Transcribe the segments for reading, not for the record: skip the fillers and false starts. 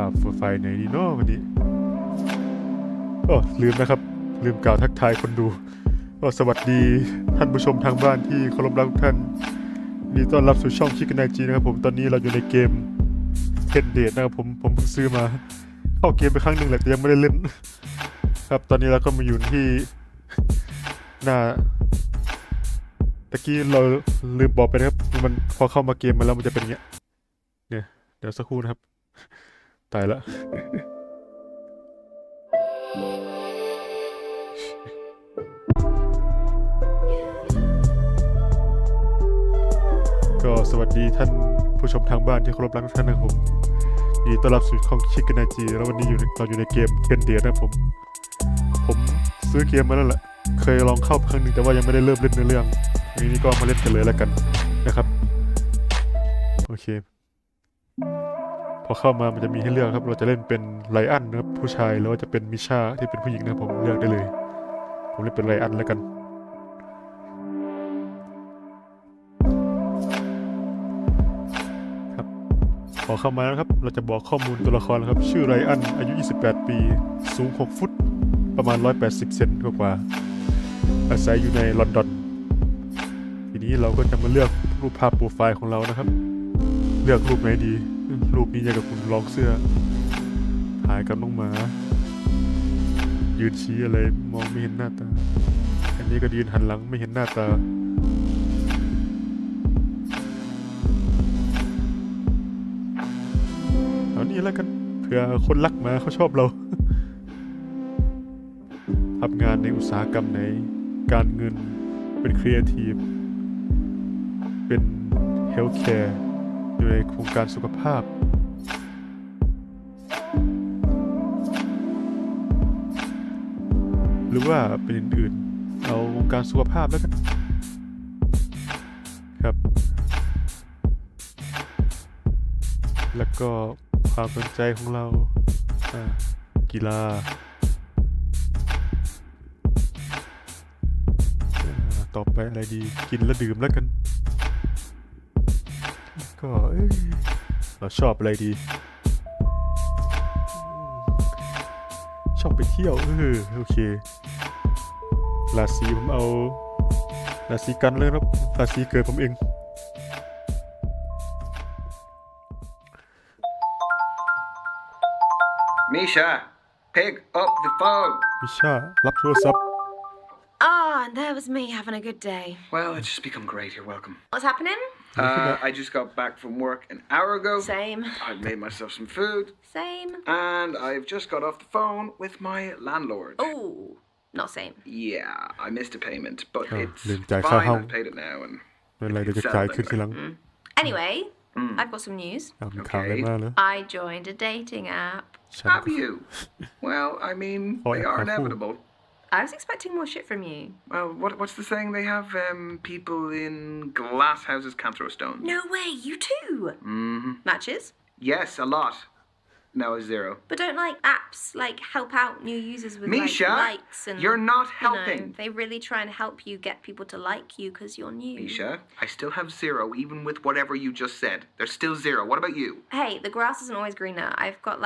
าพโปรไฟล์ไหนดีเนาะวันนี้โอ้ลืมนะครับลืมกล่าวทักทายคนดูก็สวัสดีท่านผู้ชมทางบ้านที่เคารพรักทุกท่านมีต้อนรับสู่ช่องคิกกันไนจีนะครับผมตอนนี้เราอยู่ในเกมเทนเดทนะครับผมเพิ่งซื้อมาเข้าเกมไปครั้งหนึ่งแหละแต่ยังไม่ได้เล่นครับตอนนี้เราก็มาอยู่ที่หน้าตะกี้เราลืมบอกไปนะครับมันพอเข้ามาเกมมาแล้วมันจะเป็นอย่างเงี้ยเนี่ยเดี๋ยวสักครู่นะครับตายละก็สวัสดีท่านผู้ชมทางบ้านที่เคารพรักทุกท่านนะครับผมยินดีต้อนรับสู่ช่องคิกกันไนจีแล้ววันนี้เราอยู่ในเกมเทนเดทนะครับผมซื้อเกมมาแล้วแหละเคยลองเข้าครั้งหนึ่งแต่ว่ายังไม่ได้เริ่มเล่นในเรื่องนี้ก็มาเล่นกันเลยแล้วกันนะครับโอเคพอเข้ามามันจะมีให้เลือกครับเราจะเล่นเป็นไลอันนะครับผู้ชายแล้วจะเป็นมิชาที่เป็นผู้หญิงนะผมเลือกได้เลยผมเล่นเป็นไลอันแล้วกันครับพอเข้ามาแล้วครับเราจะบอกข้อมูลตัวละครครับชื่อไลอันอายุ28ปีสูง6ฟุตประมาณ180เซนกว่าอาศัยอยู่ในลอนดอนทีนี้เราก็จะมาเลือกรูปภาพโปรไฟล์ของเรานะครับเลือกรูปไหนดีรูปนี้อยากกับคุณลองเสื้อถ่ายกับน้องหมายืนชี้อะไรมองไม่เห็นหน้าตาอันนี้ก็ยืนหันหลังไม่เห็นหน้าตาเอานี่แล้วกันเผื่อคนรักหมาเขาชอบเราทำงานในอุตสาหกรรมไหนการเงินเป็นครีเอทีฟเป็นเฮลท์แคร์อยู่ในโครงการสุขภาพหรือว่าเป็นอื่นๆเอาวงการสุขภาพแล้วกันครับแล้วก็ความสนใจของเรากีฬาต่อไปอะไรดีกินและดื่มแล้วกันก็เราชอบอะไรดีชอบไปเที่ยวโอเคราศีผมเอาราศีกันเลยครับราศีเกิดผมเอง Misha, pick up the phone. มิชารับโทรศัพท์ And there was me having a good day. Well, it's just become great. You're welcome. What's happening? I just got back from work an hour ago. Same. I've made myself some food. Same. And I've just got off the phone with my landlord. Oh, not same. Yeah, I missed a payment, but it's ลืมจ่ายค่า fine. ห้อง I've paid it now, and เป็นไรเดี๋ยวจะจ่ายขึ้นทีหลัง Anyway, I've got some news. มีข่าวอะไรมาเลย I joined a dating app. have you? Well, I mean, they are inevitable. I was expecting more shit from you. Well, what's the saying they have? People in glass houses can't throw stones. No way, you too. Matches? Yes, a lot. No, a zero. But don't apps help out new users with Misha, likes and you're not helping. They really try and help you get people to like you because you're new. Misha, I still have zero even with whatever you just said. There's still zero. What about you? Hey, the grass isn't always greener. I've got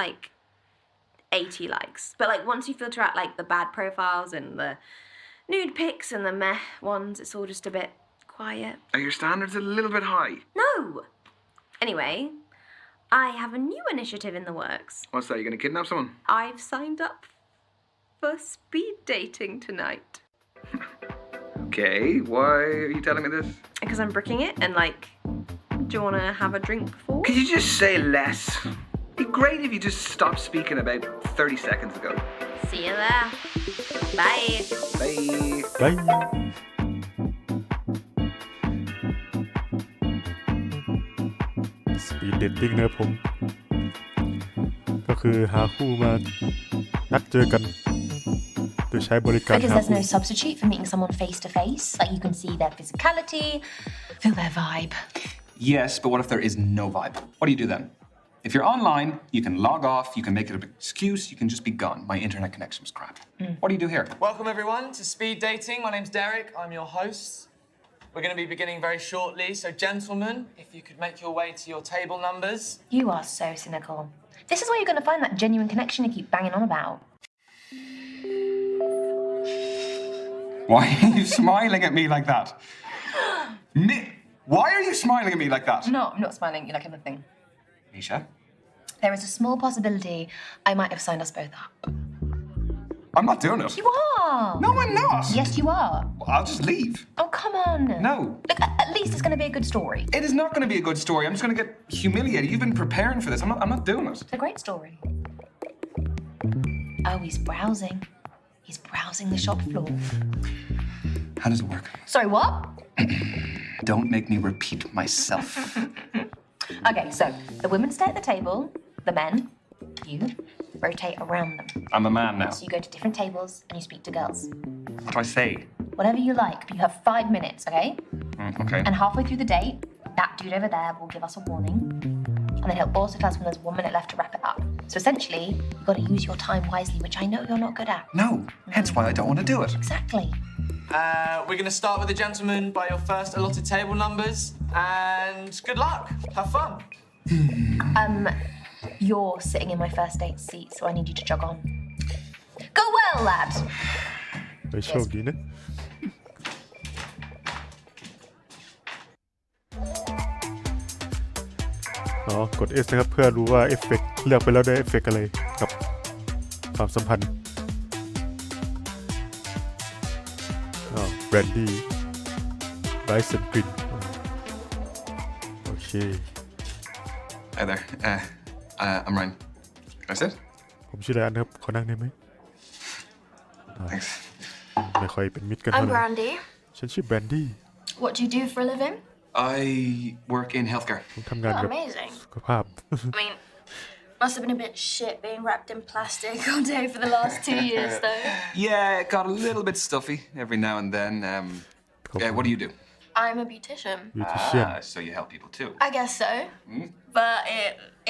80 likes. But once you filter out the bad profiles and the nude pics and the meh ones, it's all just a bit quiet. Are your standards a little bit high? No! Anyway, I have a new initiative in the works. What's that? You gonna kidnap someone? I've signed up for speed dating tonight. Okay, why are you telling me this? Because I'm bricking it and do you want to have a drink before? Could you just say less? It'd be great if you just stopped speaking about 30 seconds ago. See you there. Bye. Bye. Bye. สปีดเดทติ้งนะครับผมก็คือหาคู่มานัดเจอกันโดยใช้บริการ Because หา there's คู่ no substitute for meeting someone face to face. You can see their physicality, feel their vibe. Yes, but what if there is no vibe? What do you do then? If you're online, you can log off, you can make it an excuse, you can just be gone. My internet connection was crap. What do you do here? Welcome everyone to Speed Dating. My name's Derek, I'm your host. We're going to be beginning very shortly, so gentlemen, if you could make your way to your table numbers. You are so cynical. This is where you're going to find that genuine connection you keep banging on about. Why are you smiling at me like that? Why are you smiling at me like that? No, I'm not smiling. You like everything. Nisha? There is a small possibility I might have signed us both up. I'm not doing it. You are. No, I'm not. Yes, you are. I'll just leave. Oh, come on. No. Look, at least it's going to be a good story. It is not going to be a good story. I'm just going to get humiliated. You've been preparing for this. I'm not doing it. It's a great story. Oh, he's browsing. He's browsing the shop floor. How does it work? Sorry, what? Don't make me repeat myself. Okay, so the women stay at the table, the men, you, rotate around them. I'm a man now. So you go to different tables and you speak to girls. What do I say? Whatever you like, but you have 5 minutes, okay? Okay. And halfway through the date, that dude over there will give us a warning. And then he'll also tell us when there's 1 minute left to wrap it up. So essentially, you've got to use your time wisely, which I know you're not good at. No. Hence why I don't want to do it. Exactly. We're going to start with the gentleman by your first allotted table numbers. And good luck. Have fun. You're sitting in my first date seat, so I need you to jog on. Go well, lad. ไปโชคดีนะอ๋อกด S นะครับเพื่อรู้ว่าเอฟเฟกต์เลือกไปแล้วได้เอฟเฟกต์อะไรกับความสัมพันธ์แบรนดี้ไบรสันกรินโอเค Hi there. I'm Ryan. Can I sit? ผมชื่อไรอันครับขอนั่งได้ไหม Thanks. ไม่ค่อยเป็นมิตรกัน I'm เท่าไหร่ Brandy. ฉันชื่อแบรนดี้ What do you do for a living? I work in healthcare. ผมทำงานกับ Amazing. สุขภาพ I mean, must have been a bit shit being wrapped in plastic all day for the last 2 years, though. Yeah, it got a little bit stuffy every now and then. What do you do? I'm a beautician. beautician So you help people too. I guess so. But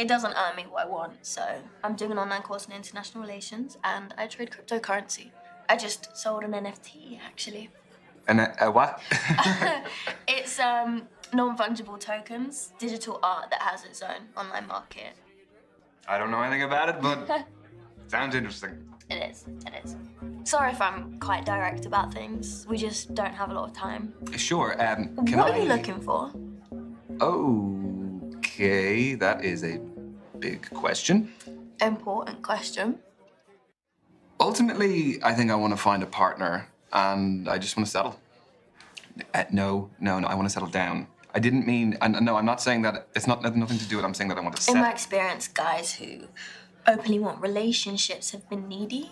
it doesn't earn me what I want, so I'm doing an online course in international relations and I trade cryptocurrency. I just sold an NFT, actually. And what? It's non-fungible tokens, digital art that has its own online market. I don't know anything about it, but sounds interesting. It is. Sorry if I'm quite direct about things. We just don't have a lot of time. Sure. Can What I... are you looking for? Okay, that is a big question. Important question. Ultimately, I think I want to find a partner, and I just want to settle. No, I want to settle down. I didn't mean, and no, I'm not saying that, it's not nothing to do with it, I'm saying that I want to In settle. my experience, guys who openly want relationships have been needy.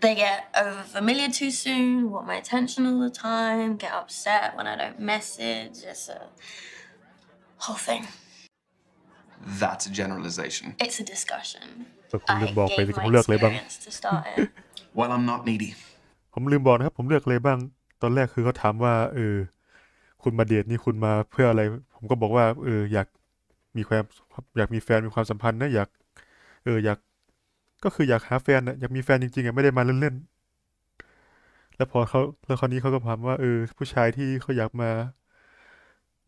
They get over familiar too soon, want my attention all the time, get upset when I don't message. It's a whole thing. That's a generalization. It's a discussion. ผมลืม I บอกไป gave สิผม my เลือกอะไรบ้าง experience to start it. Well, I'm not needy. ผมลืมบอกนะครับผมเลือกอะไรบ้างตอนแรกคือเขาถามว่าคุณมาเดทนี่คุณมาเพื่ออะไรผมก็บอกว่าอยากมีแฟนมีความสัมพันธ์นะอยากก็คืออยากหาแฟนนะอยากมีแฟนจริงๆไม่ได้มาเล่นๆแล้วคราวนี้เขาก็ถามว่าผู้ชายที่เขาอยากมา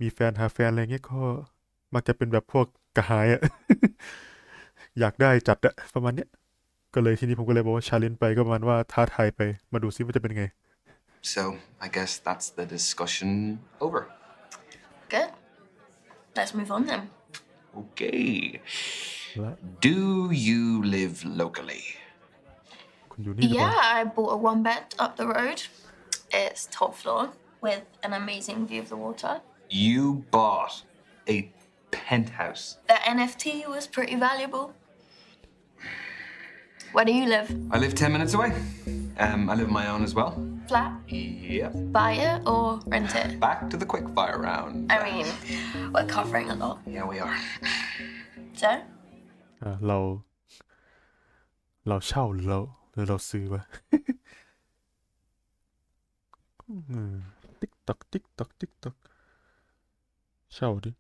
มีแฟนหาแฟนอะไรเงี้ยก็มักจะเป็นแบบพวกกระหายอะ อยากได้จัดอะประมาณเนี้ยก็เลยทีนี้ผมก็เลยบอกว่าชาเลนจ์ไปก็ประมาณว่าท้าทายไปมาดูซิว่าจะเป็นไง So, I guess that's the discussion over. Good. Let's move on then. Okay. และ Do you live locally? คุณอยู่นี่หรือเปล่า Yeah, I bought a one bed up the road. It's top floor with an amazing view of the water. You bought a penthouse. The NFT was pretty valuable. Where do you live? I live 10 minutes away. I live on my own as well. Flat? Yep. Buy it or rent it? Back to the quickfire round. I mean, we're covering a lot. Yeah, we are. So? เราเช่าหรือเราซื้อวะ ติ๊กตอกเช่าดิ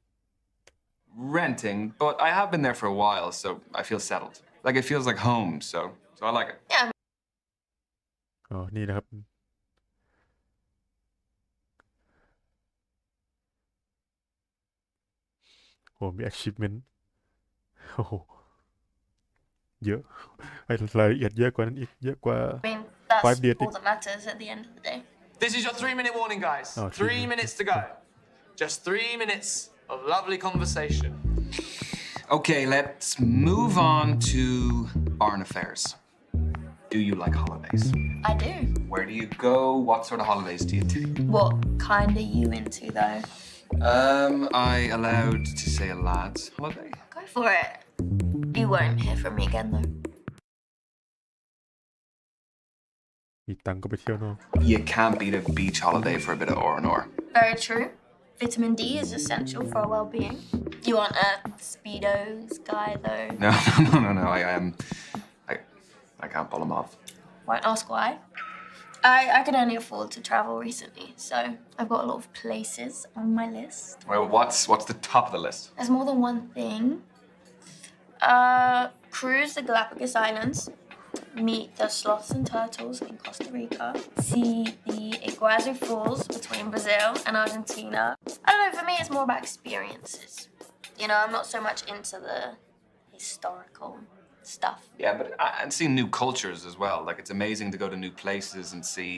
Renting, but I have been there for a while, so I feel settled. Like it feels like home, so I like it. Yeah. อ๋อนี่นะครับโอ้มี achievement โอ้โห เยอะไอ้รายละเอียดเยอะกว่านั้นอีกเยอะกว่า I mean, that's 5 dates all that matters at the end of the day. This is your 3-minute warning, guys. Oh, 3 minutes to go. Just 3 minutes of lovely conversation. Okay, let's move on to foreign affairs. Do you like holidays? I do. Where do you go? What sort of holidays do you take? What kind are you into though? I allowed to say a lad's holiday? Go for it. You won't hear from me again though. มีตังค์ก็ไปเที่ยวนอก You can't beat a beach holiday for a bit of R&R. Very true. Vitamin D is essential for our well-being. You aren't a Speedos guy though. No. I can't pull them off. Won't ask why. I could only afford to travel recently, so I've got a lot of places on my list. Well, what's the top of the list? There's more than one thing. Cruise the Galapagos Islands, meet the sloths and turtles in Costa Rica, see the Iguazu Falls between Brazil and Argentina. I don't know, for me it's more about experiences. You know, I'm not so much into the historical stuff. Yeah, but and seeing new cultures as well. Like, it's amazing to go to new places and see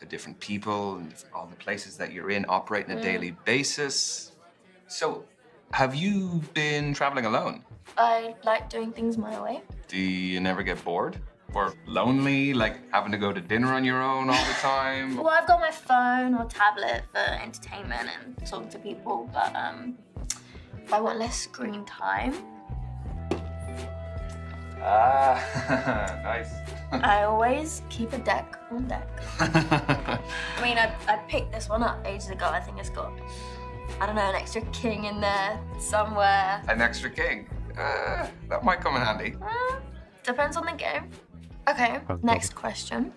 the different people and all the places that you're in operate on a daily basis. So, have you been traveling alone? I like doing things my way. Do you never get bored? Or lonely, like having to go to dinner on your own all the time? Well, I've got my phone or tablet for entertainment and talking to people, but if I want less screen time, Nice. I always keep a deck on deck. I mean, I picked this one up ages ago. I think it's got, I don't know, an extra king in there somewhere. An extra king? That might come in handy. Depends on the game. Okay, next question.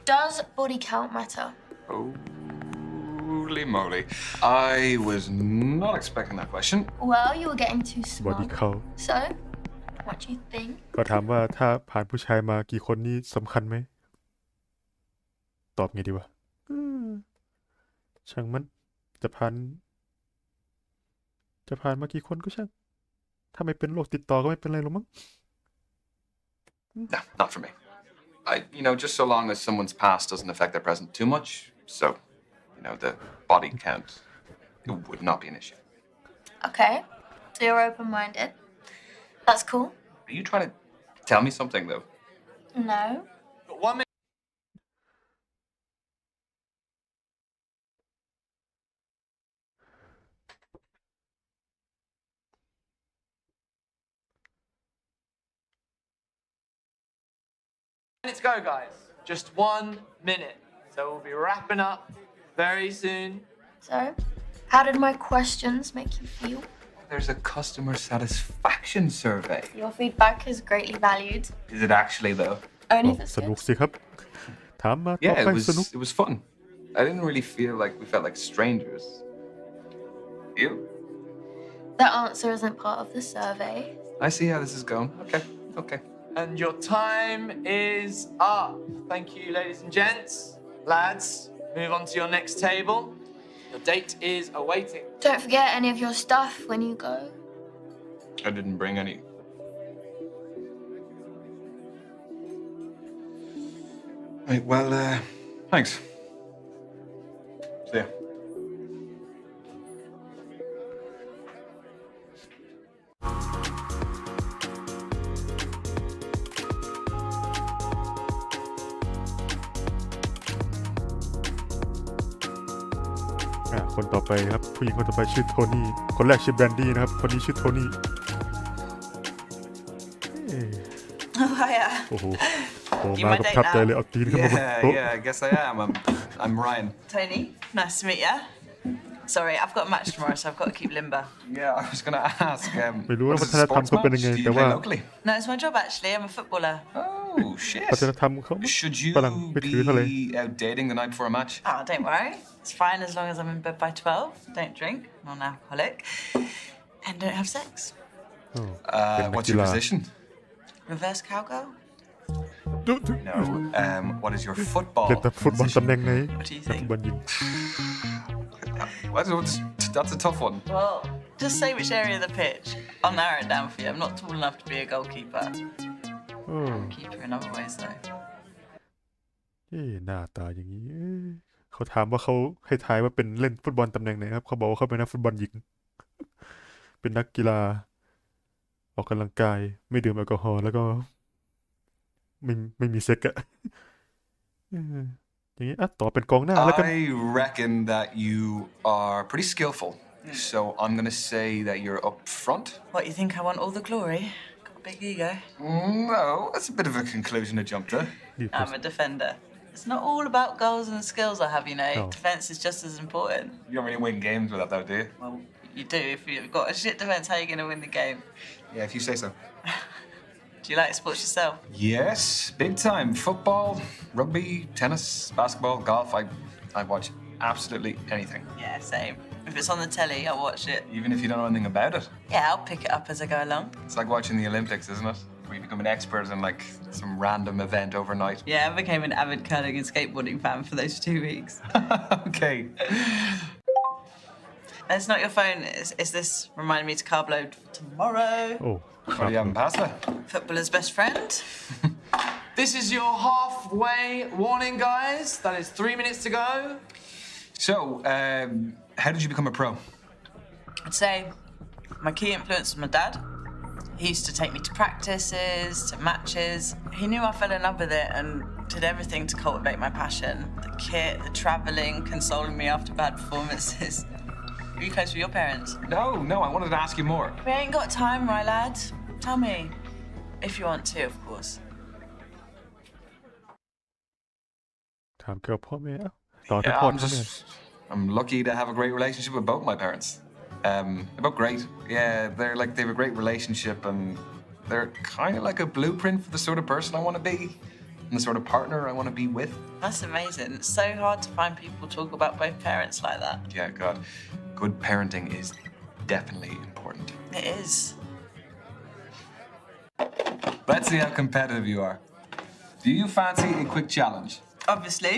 Does body count matter? Holy moly. I was not expecting that question. Well, you were getting too บอดี้ smug. เขา So, what do you think? ก็ถามว่าถ้าผ่านผู้ชายมากี่คนนี่สำคัญไหม ตอบไงดีวะช่างมันจะผ่านมากี่คนก็ช่าง ถ้าไม่เป็นโรคติดต่อก็ไม่เป็นไรหรอกมั้ง No, not for me. Just so long as someone's past doesn't affect their present too much. So, the body count, it would not be an issue. Okay, so you're open-minded. That's cool. Are you trying to tell me something, though? No. Got 1 minute. Minutes go, guys. Just 1 minute. So we'll be wrapping up very soon. So, how did my questions make you feel? There's a customer satisfaction survey. Your feedback is greatly valued. Is it actually, though? Only if it's สนุก good. สิครับ ถามมาตอบ Yeah, ไปสนุก it was fun. I didn't really feel like we felt like strangers. You? The answer isn't part of the survey. I see how this is going. Okay. And your time is up. Thank you, ladies and gents. Lads, move on to your next table. Your date is awaiting. Don't forget any of your stuff when you go. I didn't bring any. Right, well, thanks. See ya. คนต่อไปครับ ผู้หญิงคนต่อไปชื่อโทนี่ คนแรกชื่อแบรนดี้นะครับ คนนี้ชื่อโทนี่ Oh, hiya. โอ้โหมากับทับใจเลยเอาตีนขึ้นมาบนโต๊ะ I guess I am. I'm Ryan. Tony, nice to meet you. Sorry, I've got a match tomorrow, so I've got to keep limber. Yeah, I was going to ask. ไม่รู้ว่า what วั is ฒ a นธรรม sports เขาเป็น match? ยังไง Do แต่ you ว่า play locally? No, it's my job actually. I'm a footballer. Oh, shit. วัฒนธรรมเขา Should you ฝรั่งไม่ถือเท่าไหร่ be out dating the night before a match? Oh, don't worry. It's fine as long as I'm in bed by 12. Don't drink, non-alcoholic, and don't have sex. เป็นนัก What's กี your ฬา position? Reverse cowgirl. No. What is your football เล่นแต่ฟุตบอล position? ตำแหน่งไหน What do you นักฟุ think? ตบอลหญิง That's a tough one. Well, just say which area of the pitch. I'll narrow it down for you. I'm not tall enough to be a goalkeeper. โอ้ Keep her in other ways though. หน้าตาอย่างนี้เขาถามว่าเขาให้ทายว่าเป็นเล่นฟุตบอลตำแหน่งไหนครับเขาบอกว่าเขาเป็นนักฟุตบอลหญิงเป็นนักกีฬาออกกำลังกายไม่ดื่มแอลกอฮอล์แล้วก็ไม่มีเซ็กอะเอออย่างนี้อ่ะต่อเป็นกองหน้าแล้วกัน I reckon that you are pretty skillful. So I'm gonna say that you're up front. What, you think I want all the glory? Got a big ego. No, that's a bit of a conclusion to jump to. นี่ I'm a defender. It's not all about goals and skills I have, you know. Oh. Defense is just as important. You don't really win games with that, though, do you? Well, you do. If you've got a shit defense, how are you going to win the game? Yeah, if you say so. Do you like sports yourself? Yes, big time. Football, rugby, tennis, basketball, golf. I watch absolutely anything, Yeah, same. If it's on the telly, I'll watch it. even if you don't know anything about it. Yeah, I'll pick it up as I go along. It's like watching the Olympics, isn't it? Where you become an expert in like some random event overnight. Yeah, I became an avid curling and skateboarding fan for those 2 weeks. Okay. It's not your phone. Is this reminding me to carb load for tomorrow? โอ้ What are you having pasta? Footballer's best friend. This is your halfway warning, guys. That is 3 minutes to go. So, how did you become a pro? I'd say my key influence was my dad. He used to take me to practices, to matches. He knew I fell in love with it and did everything to cultivate my passion. The kit, the travelling, consoling me after bad performances. Were you close with your parents? No, I wanted to ask you more. We ain't got time, right, lad? Tell me. If you want to, of course. ถามเกี่ยวกับพ่อแม่อ่ะต่อที่พ่อที่แม่ I'm lucky to have a great relationship with both my parents. They're both great. Yeah, they have a great relationship and they're kind of like a blueprint for the sort of person I want to be and the sort of partner I want to be with. That's amazing. It's so hard to find people talk about both parents like that. Yeah, God, good parenting is definitely important. It is. Let's see how competitive you are. Do you fancy a quick challenge? Obviously.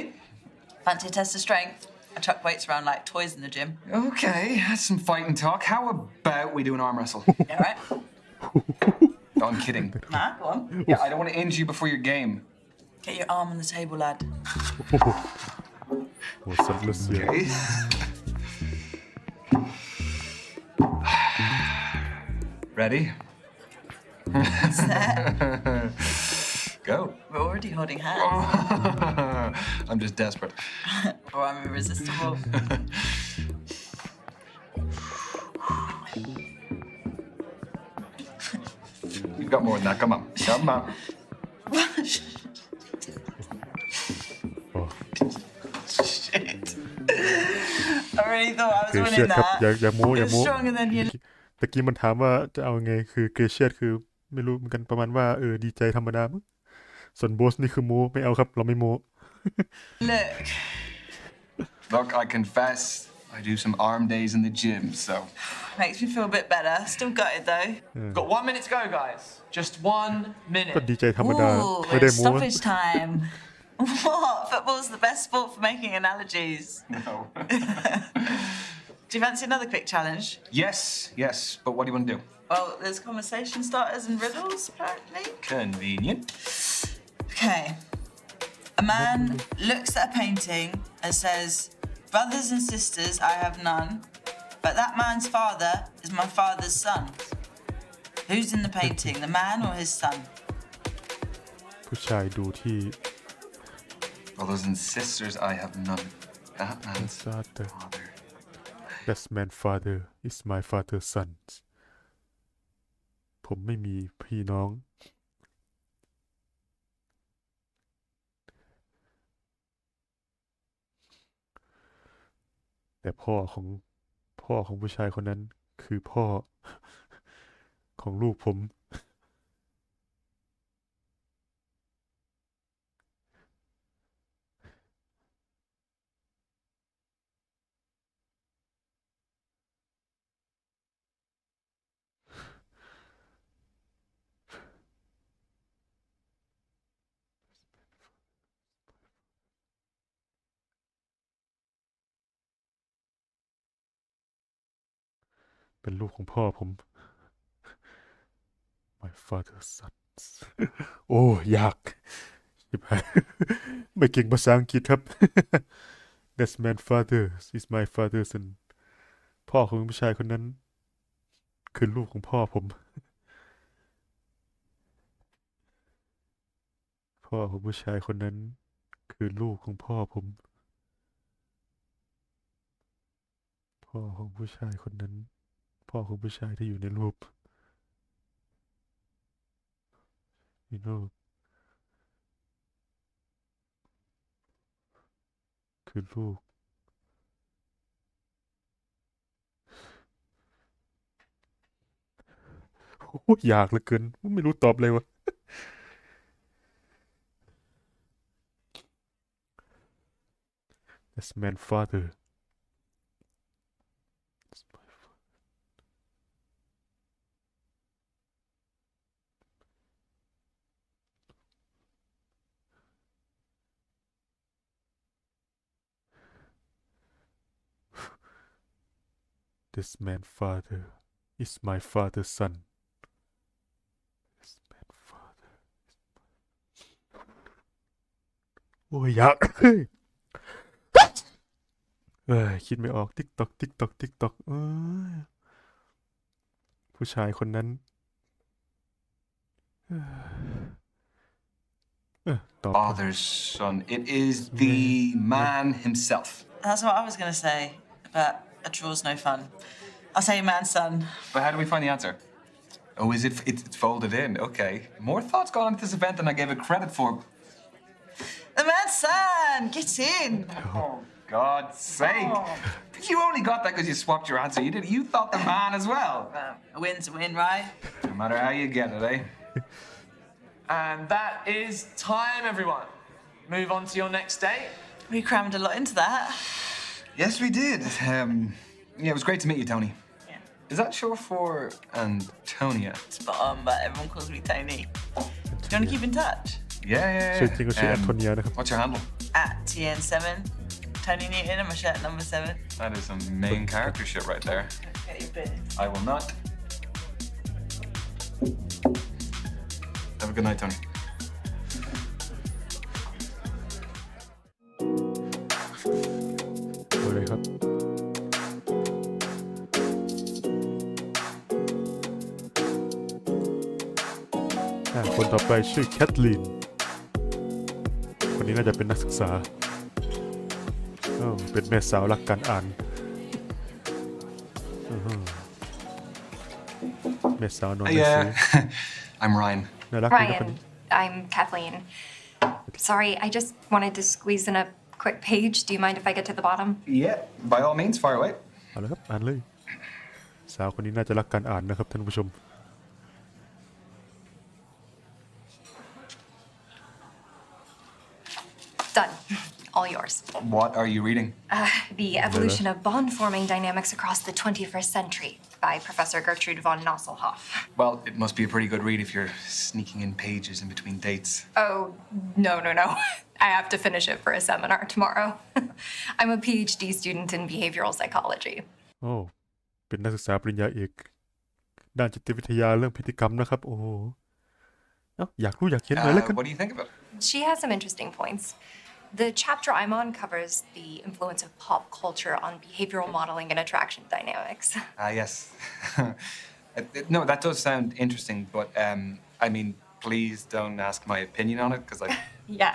Fancy a test of strength. I chuck weights around like toys in the gym. Okay, that's some fighting talk. How about we do an arm wrestle? Yeah, right? No, I'm kidding. Nah, go on. Yeah, I don't want to injure you before your game. Get your arm on the table, lad. โอ้สัตว์รัสเซีย Okay. Ready? Go. We're already holding hands. I'm just desperate. Or I'm irresistible. You've got more than that. Come on. Come on. โอ้ Shit. I really thought I was เกรเชีย winning ดครับ that. อย่าโม้ It was stronger than you. ตะกี้มันถามว่าจะเอาไงคือเกรเชียดคือไม่รู้เหมือนกันประมาณว่าดีใจธรรมดามั้งส่วนโบสนี่คือโม้ไม่เอาครับเราไม่โม้ Look. Look, I confess, I do some arm days in the gym, so. Makes me feel a bit better. Still got it though. Got 1 minute to go, guys. Just 1 minute. ก็ดีใจธรรมดา Ooh, ไม่ได้ it's โม้ stoppage time. What? Football's the best sport for making analogies. No. Do you fancy another quick challenge? Yes, but what do you want to do? Well, there's conversation starters and riddles, apparently. Convenient. Okay. A man looks at a painting and says, "Brothers and sisters, I have none, but that man's father is my father's son." Who's in the painting, the man or his son? ผู้ชายดูที่ Brothers and sisters, I have none. That man's father father. That's man father is my father's son ผมไม่มีพี่น้อง แต่พ่อของผู้ชายคนนั้นคือพ่อ ของลูกผม เป็นลูกของพ่อผม My father's son โอ้ยากชิบหาย ไม่เก่งภาษาอังกฤษครับ That's my father is my father son พ่อของผู้ชายคนนั้น คือลูกของพ่อผม พ่อของผู้ชายคนนั้น คือลูกของพ่อผม พ่อของผู้ชายคนนั้น พ่อของผู้ชายที่อยู่ในรูปนี่รูปคือลูก โอ้ยากเหลือเกิน ไม่รู้ตอบเลยวะ That's my father That's my father. This man father is my father's son. This man father. โอ้ยยาก เฮ้ยคิดไม่ออก ติ๊กตอกติ๊กตอกติ๊กตอกผู้ชายคนนั้นตอบ Father's son. It is the man himself. That's what I was going to say, but a draw's no fun. I'll say man's son. But how do we find the answer? Oh, is it? It's folded in. Okay. More thoughts gone into this event than I gave it credit for. The man's son! Get in! Oh, God's sake! You only got that because you swapped your answer. You thought the man as well. A win's a win, right? No matter how you get it, eh? And that is time, everyone. Move on to your next date. We crammed a lot into that. Yes, we did. Yeah, it was great to meet you, Tony. Yeah. Is that short for Antonia? Spot on, but everyone calls me Tony. Do you want to keep in touch? Yeah. ชื่อจริงก็ชื่อแอนโทเนียนะครับ What's your handle? At TN7. Tony Newton and my shirt number 7. That is some main character shit right there. Get your bit. I will not. Have a good night, Tony. เอาเลยครับคนต่อไปชื่อแคทลีนคนนี้น่าจะเป็นนักศึกษาเป็นแม่สาวรักการอ่านแม่สาวนอนหนังสือ I'm Ryan. น่ารักดีนะคน Ryan, นี้ I'm Kathleen. Sorry, I just wanted to squeeze in a quick page. Do you mind if I get to the bottom? Yeah, by all means, fire away. เอาเลยครับอ่านเลยสาวคนนี้น่าจะรักการอ่านนะครับท่านผู้ชม Done. All yours. What are you reading? The Evolution of Bond-Forming Dynamics Across the 21st Century by Professor Gertrude von Nosselhoff. Well, it must be a pretty good read if you're sneaking in pages in between dates. Oh, no. I have to finish it for a seminar tomorrow. I'm a PhD student in behavioral psychology. โอ้เป็นนักศึกษาปริญญาเอกด้านจิตวิทยาเรื่องพฤติกรรมนะครับโอ้โหอยากรู้อยากเห็นหน่อยแล้วกัน What do you think of it? She has some interesting points. The chapter I'm on covers the influence of pop culture on behavioral modeling and attraction dynamics. Yes. No, that does sound interesting, but I mean, please don't ask my opinion on it because I. Yeah.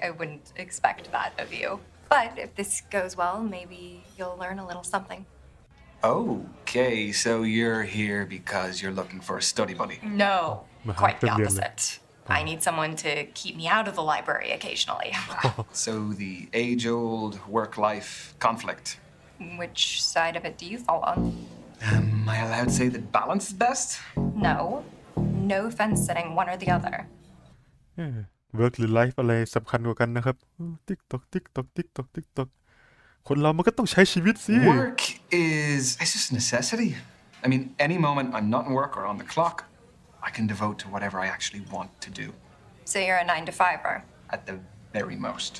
I wouldn't expect that of you. But if this goes well, maybe you'll learn a little something. Okay, so you're here because you're looking for a study buddy. No, quite the Mahathir opposite. I need someone to keep me out of the library occasionally. So the age-old work-life conflict. Which side of it do you fall on? Am I allowed to say that balance is best? No fence sitting one or the other. work หรือ life อะไรสำคัญกว่ากันนะครับติ๊กตอกติ๊กตอกติ๊กตอกติ๊กตอกคนเรามันก็ต้องใช้ชีวิตสิ Work is it's just a necessity. I mean, any moment I'm not in work or on the clock, I can devote to whatever I actually want to do. So you're a 9 to 5er. At the very most.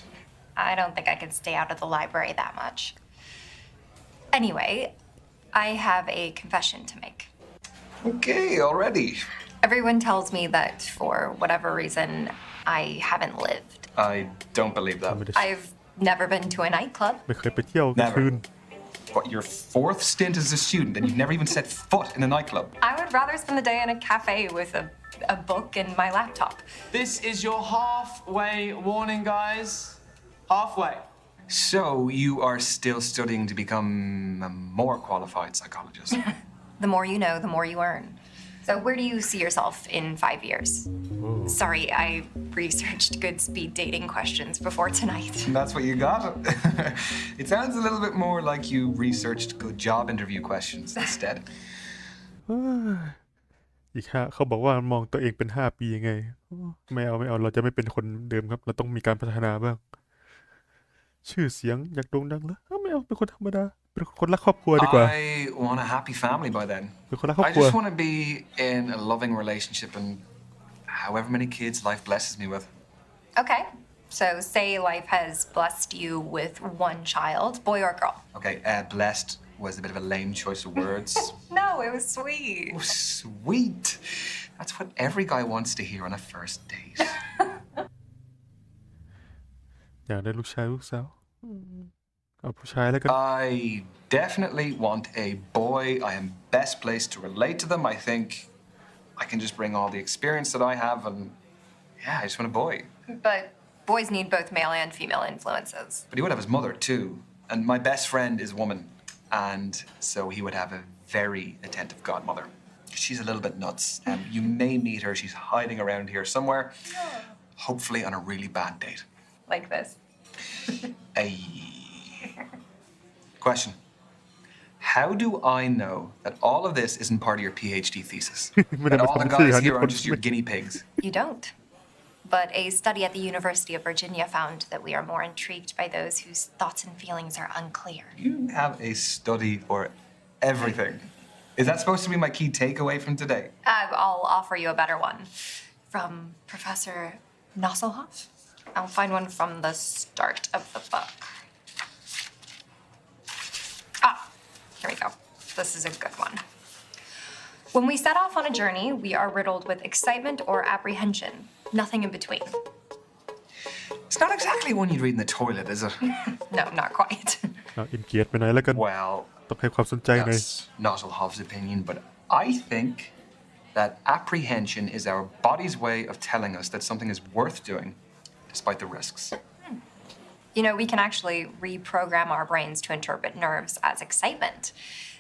I don't think I could stay out of the library that much. Anyway, I have a confession to make. Okay, already. Everyone tells me that for whatever reason, I haven't lived. I don't believe that. ไม่ได้ I've never been to a nightclub. ไม่เคยไปเที่ยวกลาง Never. คืน What, your fourth stint as a student and you've never even set foot in a nightclub? I would rather spend the day in a cafe with a book and my laptop. This is your halfway warning, guys. Halfway. So you are still studying to become a more qualified psychologist? The more you know, the more you earn. So where do you see yourself in 5 years? Sorry, I researched good speed dating questions before tonight. That's what you got? It sounds a little bit more like you researched good job interview questions instead. อีกเขาบอกว่ามองตัวเองเป็น5 ปียังไงไม่เอาเราจะไม่เป็นคนเดิมครับ เราต้องมีการพัฒนาบ้าง ชื่อเสียงอยากโด่งดังแล้วไม่เอาเป็นคนธรรมดาเป็นคนรักครอบครัวดีกว่า I want a happy family by then. เป็นคนรักครอบ I ครัว just want to be in a loving relationship and however many kids life blesses me with. Okay, so say life has blessed you with one child, boy or girl. Okay, blessed was a bit of a lame choice of words. No, it was sweet. Oh, sweet. That's what every guy wants to hear on a first date. อยากได้ลูกชายลูกสาวเอาผู้ชายแล้วกัน I definitely want a boy. I am best placed to relate to them. I think I can just bring all the experience that I have and yeah, I just want a boy. But boys need both male and female influences. But he would have his mother too. And my best friend is a woman. And so he would have a very attentive godmother. She's a little bit nuts. You may meet her. She's hiding around here somewhere. Hopefully on a really bad date. Like this. Question. How do I know that all of this isn't part of your PhD thesis? That all the guys here are just your guinea pigs? You don't. But a study at the University of Virginia found that we are more intrigued by those whose thoughts and feelings are unclear. You have a study for everything. Is that supposed to be my key takeaway from today? I'll offer you a better one. From Professor Nosselhoff? I'll find one from the start of the book. Here we go. This is a good one. When we set off on a journey, we are riddled with excitement or apprehension. Nothing in between. It's not exactly one you'd read in the toilet, is it? No, not quite. เอาอินเกียรติไปไหนแล้วกัน Well, ต้องให้ความสนใจหน่อย that's Nosselhoff's opinion, but I think that apprehension is our body's way of telling us that something is worth doing, despite the risks. You know, we can actually reprogram our brains to interpret nerves as excitement.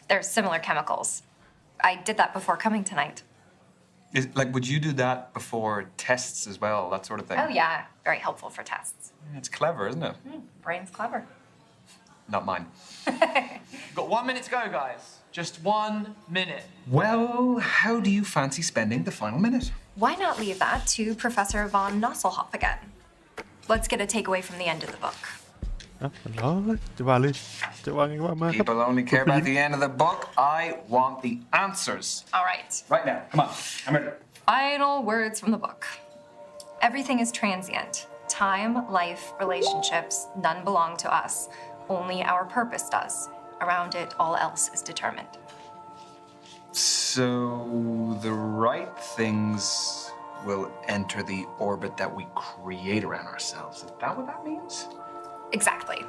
They're similar chemicals. I did that before coming tonight. Would you do that before tests as well, that sort of thing? Oh, yeah. Very helpful for tests. It's clever, isn't it? Brain's clever. Not mine. Got 1 minute to go, guys. Just 1 minute. Well, how do you fancy spending the final minute? Why not leave that to Professor von Nosselhoff again? Let's get a takeaway from the end of the book. เอาเลยจะว่าเลยจะว่าไงว่ามาครับ People only care about the end of the book. I want the answers. All right. Right now. Come on. I'm ready. Final words from the book. Everything is transient. Time, life, relationships, none belong to us. Only our purpose does. Around it, all else is determined. So the right things will enter the orbit that we create around ourselves. Is that what that means? Exactly.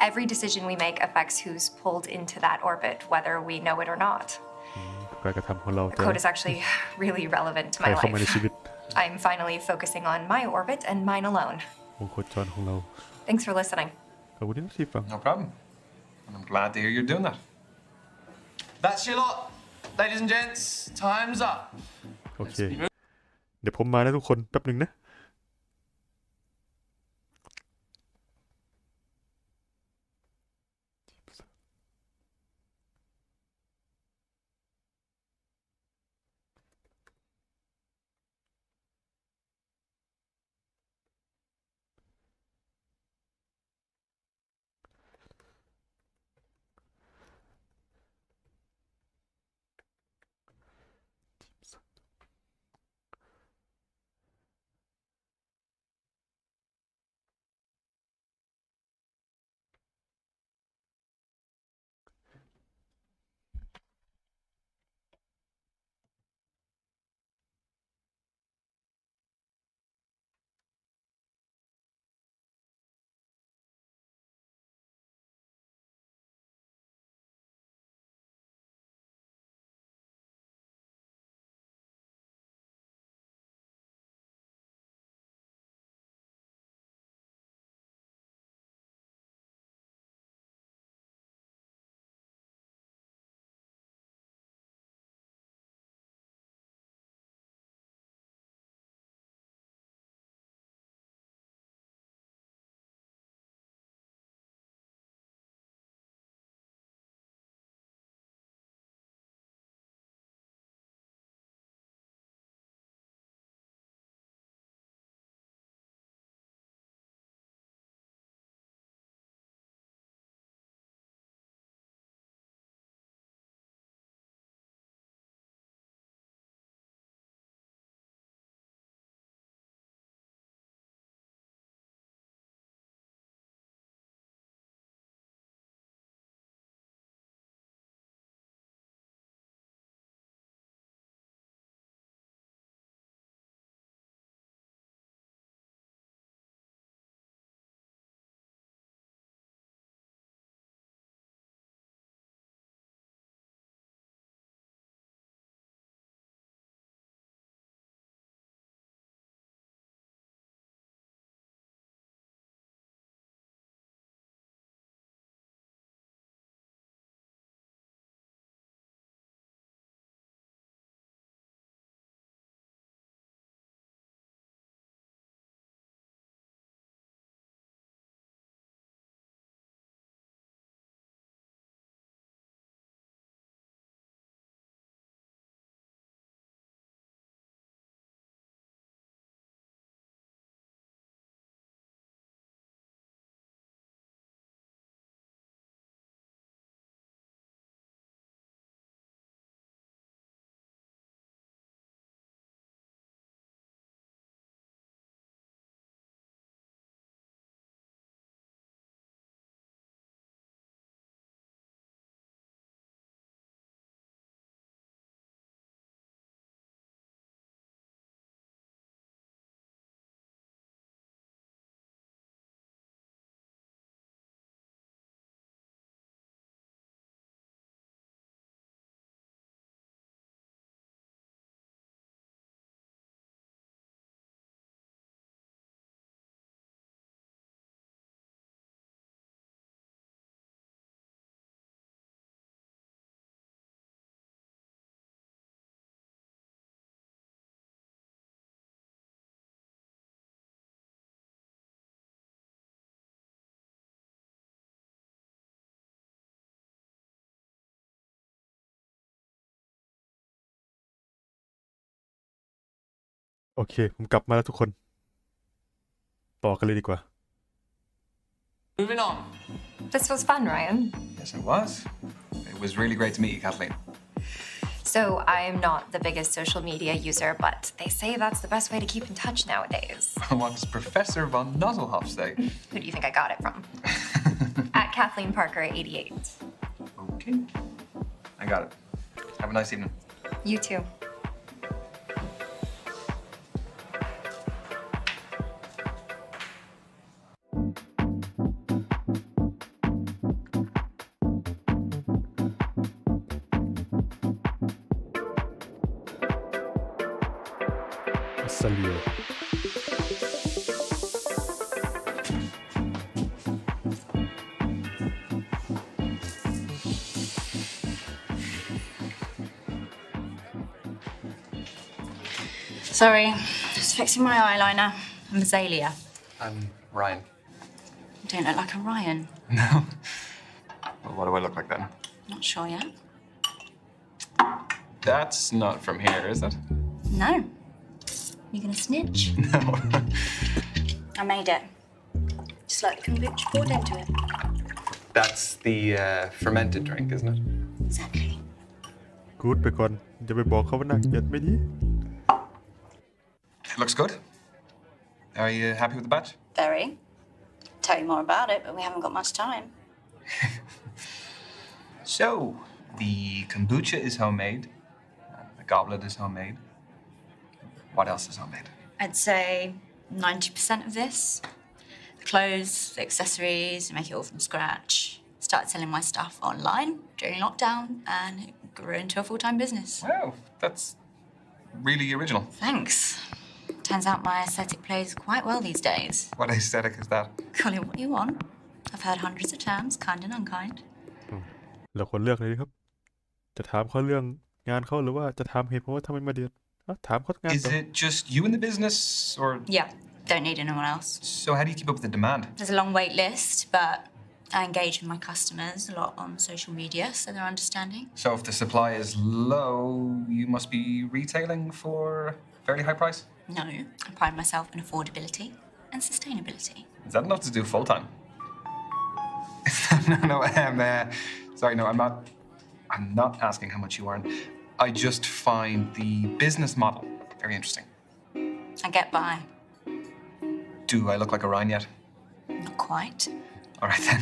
Every decision we make affects who's pulled into that orbit, whether we know it or not. การกระทำของเรา The จะ quote is actually really relevant to ใคร my เข้ามาใน life. ชีวิต I'm finally focusing on my orbit and mine alone. วงโคจรของเรา Thanks for listening. ขอบคุณที่ฟัง No problem. And I'm glad to hear you're doing that. That's your lot. Ladies and gents, time's up. โอเค เดี๋ยวผมมาแล้วทุกคนแป๊บหนึ่งนะ โอเคผมกลับมาแล้วทุกคนต่อกันเลยดีกว่า Moving on. This was fun, Ryan. Yes, it was. It was really great to meet you, Kathleen. So, I'm not the biggest social media user, but they say that's the best way to keep in touch nowadays. What does Professor von Nuzzelhoff say? Who do you think I got it from? At Kathleen Parker 88. Okay. I got it. Have a nice evening. You too. Salio. Sorry, just fixing my eyeliner. I'm Azalea. I'm Ryan. You don't look like a Ryan. No. Well, what do I look like then? Not sure yet. That's not from here, is it? No. You gonna snitch? No. I made it. Just like the kombucha poured into it. That's the fermented drink, isn't it? Exactly. Good ไปก่อนอย่าไปบอกเขาว่าน่าเกลียดไม่ดี It looks good. Are you happy with the batch? Very. Tell you more about it, but we haven't got much time. So, the kombucha is homemade. The goblet is homemade. What else is homemade? I'd say 90% of this. The clothes, the accessories, I make it all from scratch. Started selling my stuff online during lockdown and it grew into a full-time business. Wow, that's really original. Thanks. Turns out my aesthetic plays quite well these days. What aesthetic is that? Call it what you want. I've heard hundreds of terms, kind and unkind. เราควรเลือกเลยดีครับ จะถามเขาเรื่องงานเขาหรือว่าจะถามเหตุผลว่าทำไมมาเดือดถามเขางาน Is ต่อ it just you in the business, or Yeah, don't need anyone else. so? How do you keep up with the demand? There's a long wait list, but I engage with my customers a lot on social media, so they're understanding. So, if the supply is low, you must be retailing for a fairly high price. No, I pride myself in affordability and sustainability. Is that enough to do full time? No. Sorry, no. I'm not asking how much you earn. I just find the business model very interesting. I get by. Do I look like a Ryan yet? Not quite. All right then.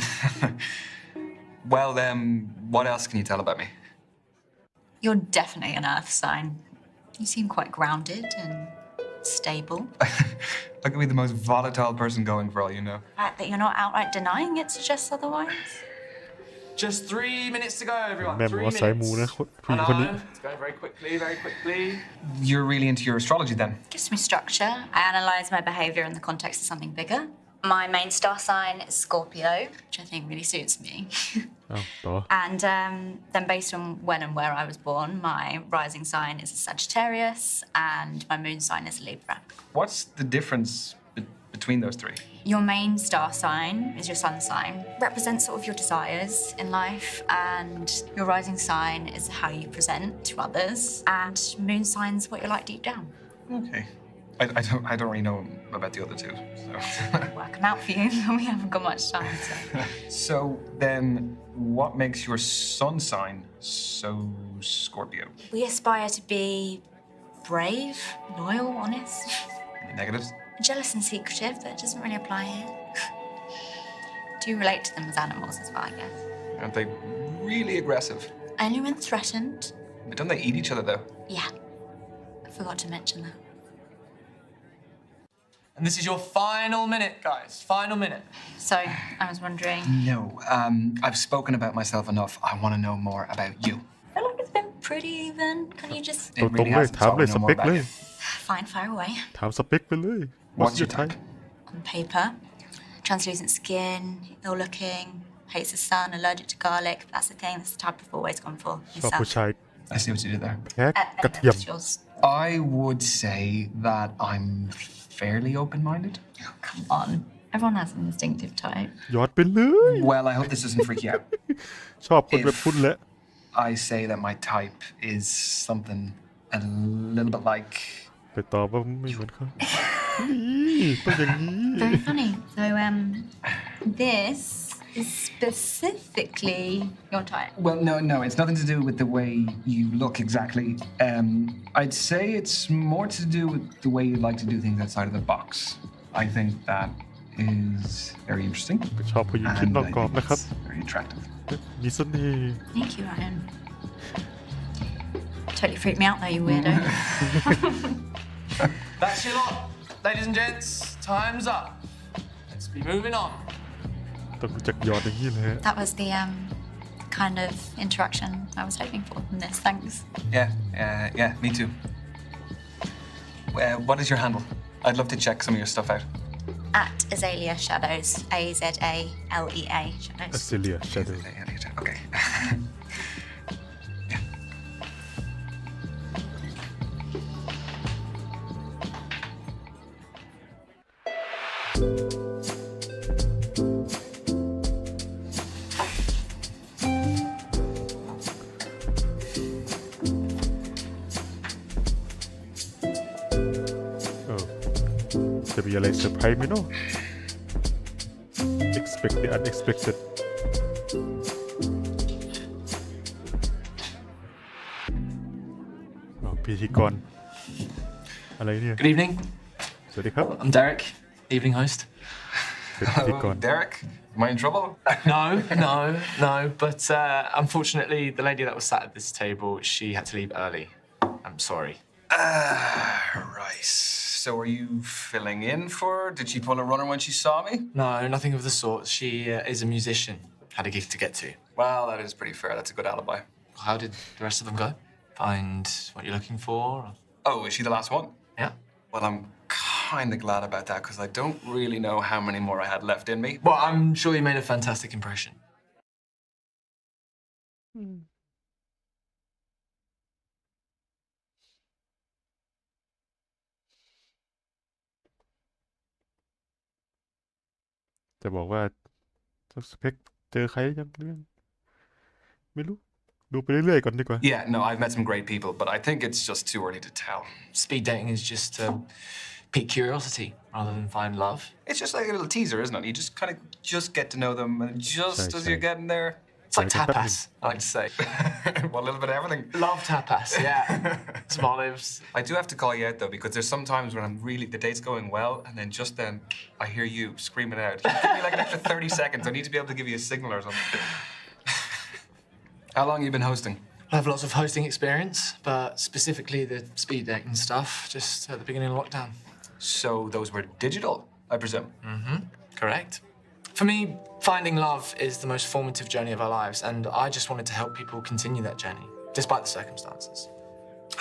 Well, what else can you tell about me? You're definitely an earth sign. You seem quite grounded and stable. I could be the most volatile person going for all you know. The fact that you're not outright denying it suggests otherwise. Just 3 minutes to go, everyone. แม่บอก 3 ว่าสายมูนะ minutes. ผู้หญิงคนนี้ Let's go very quickly, very quickly. You're really into your astrology then? Gives me structure. I analyze my behavior in the context of something bigger. My main star sign is Scorpio, which I think really suits me. อ้าวต่อ And then based on when and where I was born, my rising sign is a Sagittarius and my moon sign is a Libra. What's the difference between those three? Your main star sign is your sun sign, represents sort of your desires in life, and your rising sign is how you present to others, and moon sign's what you're like deep down. Okay. I don't really know about the other two, so. Work them out for you, we haven't got much time. So then, what makes your sun sign so Scorpio? We aspire to be brave, loyal, honest, Any negatives? jealous and secretive, but it doesn't really apply here. Do you relate to them as animals as well, I guess? Aren't they really aggressive? Only when threatened. But don't they eat each other though? Yeah, I forgot to mention that. And this is your final minute, guys. Final minute. So, I was wondering, No. I've spoken about myself enough. I want to know more about you. I feel like it's been pretty even. Can you just ตรงๆเลยถามเลยสเปคเลย fine fire away? ถามสเปคไปเลย What's your type? On paper, translucent skin, ill-looking, hates the sun, allergic to garlic. That's the thing. That's the type I've always gone for. ชอบผู้ชาย I see what you did there. แพ้กระเทียม What's yours? I would say that I'm fairly open-minded. Come on. Everyone has an instinctive type. ยอดไปเลย Well, I hope this doesn't freak you out. ชอบคนแบบคุณแหละ I say that my type is something a little bit like ไปตอบว่าไม่เหมือนเขานี่ต้องอย่างนี้ Very funny. So, this is specifically your type. Well, no, it's nothing to do with the way you look exactly. I'd say it's more to do with the way you like to do things outside of the box. I think that is very interesting. ชอบผู้หญิงคิด And นอก I กรอบ think นะครับ it's very attractive. มีเสน่ห์ Thank you, Ryan. Totally freaked me out though, you weirdo. That's your lot. Ladies and gents, time's up. Let's be moving on. ต้องรู้จักหยอดอย่างนี้เลย That was the kind of interaction I was hoping for from this. Thanks. Yeah, me too. What is your handle? I'd love to check some of your stuff out. At Azalea Shadows. AZALEA Shadows. Azalea Shadow Okay.จะมีอะไรเซอร์ไพรส์ไหมเนาะ expect the unexpected พิธีกรอะไรเนี่ย Good evening. สวัสดีครับ I'm Derek, evening host. เป็นพิธีก Hello, ร Derek. Am I in trouble? No. But unfortunately, the lady that was sat at this table, she had to leave early. I'm sorry. Right. So are you filling in for her? Did she pull a runner when she saw me? No, nothing of the sort. She is a musician. Had a gig to get to. Well, that is pretty fair. That's a good alibi. How did the rest of them go? Find what you're looking for? Oh, is she the last one? Yeah. Well, I'm kind of glad about that because I don't really know how many more I had left in me. Well, I'm sure you made a fantastic impression. จะบอกว่าสเปคเจอใครยังเรื่องไม่รู้ดูไปเรื่อยๆก่อนดีกว่า Yeah, no, I've met some great people, but I think it's just too early to tell. Speed dating is just to pique curiosity rather than find love. It's just like a little teaser, isn't it? You just kind of get to know them, and just as you're getting there, It's like tapas, I like to say. well, a little bit of everything. Love tapas, yeah. Some olives. I do have to call you out though, because there's some times when the date's going well, and then just then I hear you screaming out. Give me like an extra 30 seconds. I need to be able to give you a signal or something. How long have you been hosting? I have lots of hosting experience, but specifically the speed dating stuff, just at the beginning of lockdown. So those were digital, I presume? Mm-hmm, correct. For me, finding love is the most formative journey of our lives, and I just wanted to help people continue that journey, despite the circumstances.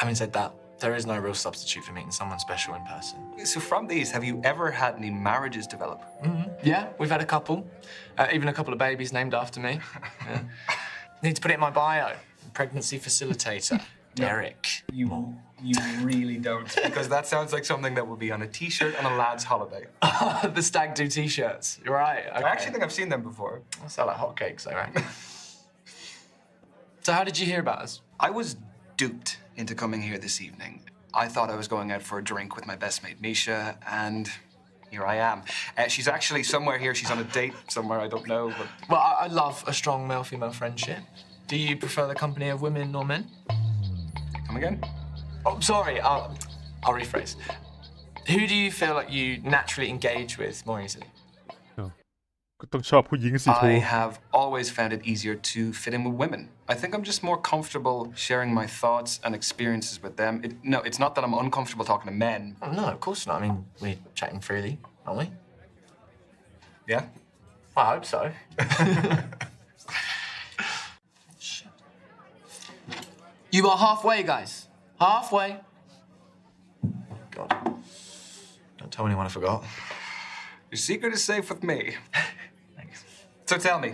Having said that, there is no real substitute for meeting someone special in person. So from these, have you ever had any marriages develop? Mm-hmm. Yeah, we've had a couple. Even a couple of babies named after me. Yeah. Need to put it in my bio. Pregnancy facilitator. Derek. You really don't. Because that sounds like something that would be on a t-shirt on a lad's holiday. The stag do t-shirts. You're right. Okay. I actually think I've seen them before. They sell like hotcakes, though, right? So how did you hear about us? I was duped into coming here this evening. I thought I was going out for a drink with my best mate, Misha, and here I am. She's actually somewhere here. She's on a date somewhere, I don't know, but... Well, I love a strong male-female friendship. Do you prefer the company of women or men? Come again? Oh, sorry. I'll rephrase. Who do you feel like you naturally engage with more easily? ก็ต้องชอบผู้หญิงสิโท I have always found it easier to fit in with women. I think I'm just more comfortable sharing my thoughts and experiences with them. It's not that I'm uncomfortable talking to men. Oh, no, of course not. I mean, we're chatting freely, aren't we? Yeah? I hope so. You are halfway, guys. Halfway. God. Don't tell anyone I forgot. Your secret is safe with me. Thanks. So tell me,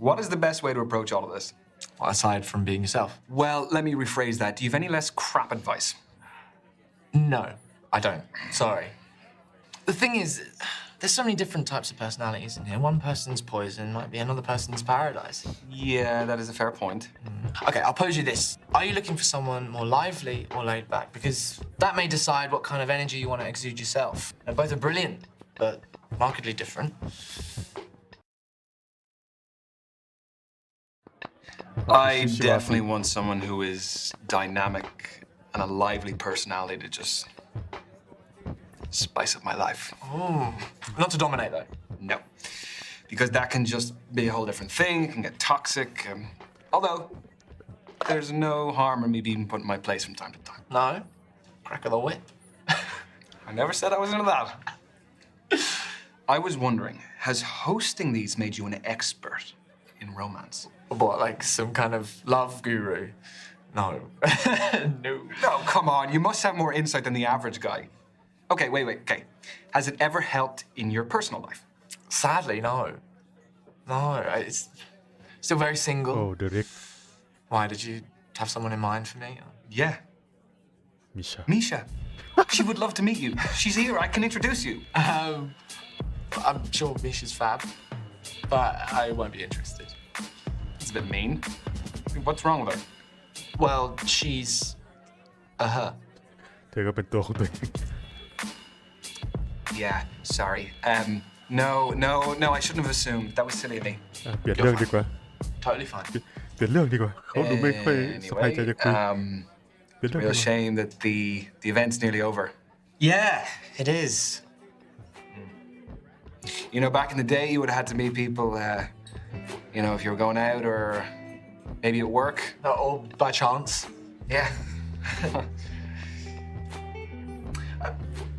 what is the best way to approach all of this? Well, aside from being yourself. Well, let me rephrase that. Do you have any less crap advice? No, I don't. Sorry. The thing is, there's so many different types of personalities in here. One person's poison might be another person's paradise. Yeah, that is a fair point. Okay, I'll pose you this. Are you looking for someone more lively or laid back? Because that may decide what kind of energy you want to exude yourself. Now, both are brilliant, but markedly different. I definitely want someone who is dynamic and a lively personality to just spice up my life. Ooh. Not to dominate, though. No, because that can just be a whole different thing. It can get toxic. Although, there's no harm in me being put in my place from time to time. No? Crack of the whip. I never said I was into that. I was wondering, has hosting these made you an expert in romance? What, like some kind of love guru? No. No. No, come on. You must have more insight than the average guy. Okay, wait. Okay. Has it ever helped in your personal life? Sadly, no. No, it's still very single. Oh, direct Why, did you have someone in mind for me? Yeah. Misha. She would love to meet you. She's here. I can introduce you. I'm sure Misha's fab, but I won't be interested. It's a bit mean. What's wrong with her? Well, she's a her. เธอก็เป็นตัวของตัวเอง Yeah, sorry. No, I shouldn't have assumed. That was silly of me. เปลี่ยนเรื่องดีกว่า Totally fine. เปลี่ยนเรื่องดีกว่าเขาดูไม่ค่อยสบายใจจะคุย เปลี่ยนเรื่องดี real กว่า shame that the event's nearly over. Yeah, it is. You know, back in the day, you would have had to meet people, you know, if you were going out or maybe at work. Or by chance. Yeah.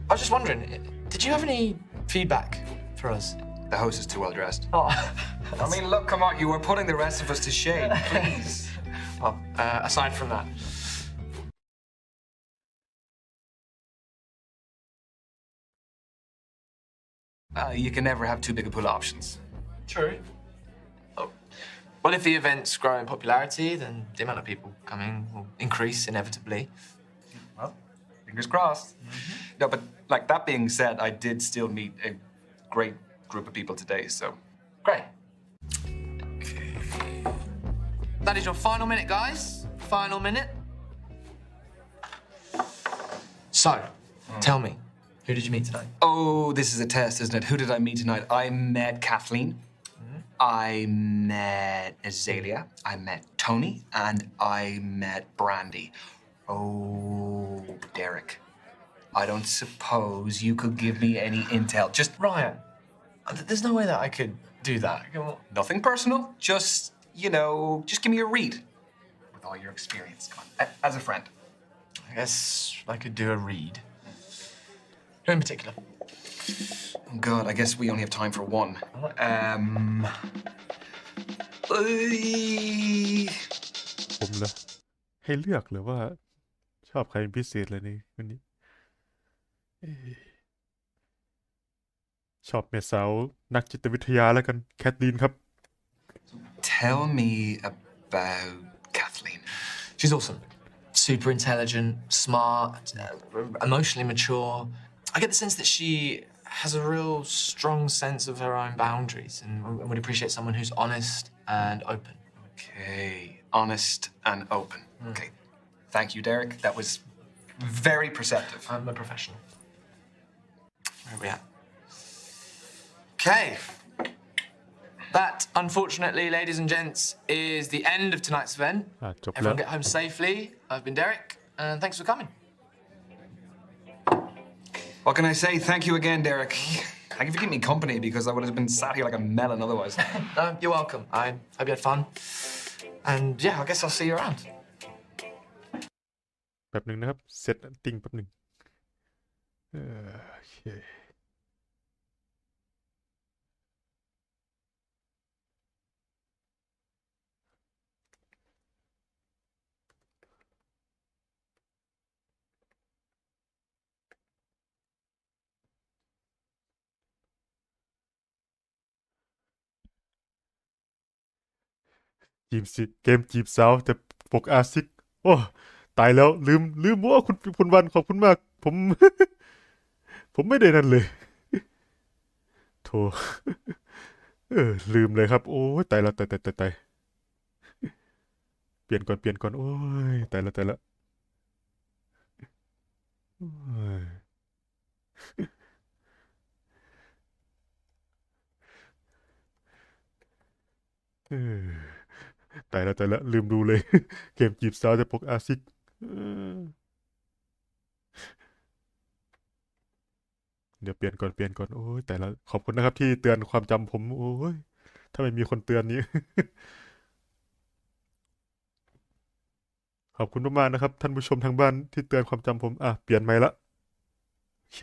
I was just wondering, did you have any feedback for us? The host is too well dressed. Oh, I mean, look, come on, you are putting the rest of us to shame, please. well, aside from that, You can never have too big a pool of options. true. Oh. Well, if the events grow in popularity, then the amount of people coming will increase inevitably. Well, fingers crossed. No, but like that being said, I did still meet a great group of people today, so. Great. That is your final minute, guys. Final minute. So, tell me, who did you meet today? Oh, this is a test, isn't it? Who did I meet tonight? I met Kathleen. I met Azalea. I met Tony. And I met Brandy. Oh, Derek. I don't suppose you could give me any intel. Just Ryan, there's no way that I could do that. Come on. nothing personal. Just, you know, just give me a read. With all your experience. Come on. As a friend. I guess I could do a read. Who in particular? Oh, God, I guess we only have time for one. ผมเหรอให้เลือกหรือว่า ชอบใครเป็นพิเศษเลยนี่วันนี้เอ๊ะชอบแม่สาวนักจิตวิทยาแล้วกันแคทลีนครับ Tell me about Kathleen. She's awesome. Super intelligent, smart, emotionally mature. I get the sense that she has a real strong sense of her own boundaries and would appreciate someone who's honest and open. Okay, honest and open. Okay, thank you, Derek. That was very perceptive. I'm a professional. Where are we at? Okay. That, unfortunately, ladies and gents, is the end of tonight's event. จบแล้ว Everyone get home safely. I've been Derek, and thanks for coming. What can I say? Thank you again, Derek. Thank you for keeping me company because I would have been sat here like a melon otherwise. No, you're welcome. I hope you had fun. And yeah, I guess I'll see you around. แป๊บหนึ่งนะครับเซตติ้งแป๊บหนึ่งโอเคเกมจีบสาวแต่ปกอาซิกโอ้ตายแล้วลืมว่าคุณวันขอบคุณมากผม ผมไม่ได้นั่นเลย โท ลืมเลยครับ โอ้ยตายละตายเปลี่ยนก่อนโอ้ยตายละโอ้ยเออตายละลืมดูเลย เกมจีบสาวจะปกอาซิกเออเดี๋ยวเปลี่ยนก่อนโอ้ยแต่ละขอบคุณนะครับที่เตือนความจำผมโอ้ยถ้าไม่มีคนเตือนนี้ ขอบคุณมากๆนะครับท่านผู้ชมทางบ้านที่เตือนความจำผมเปลี่ยนใหม่ละโอเค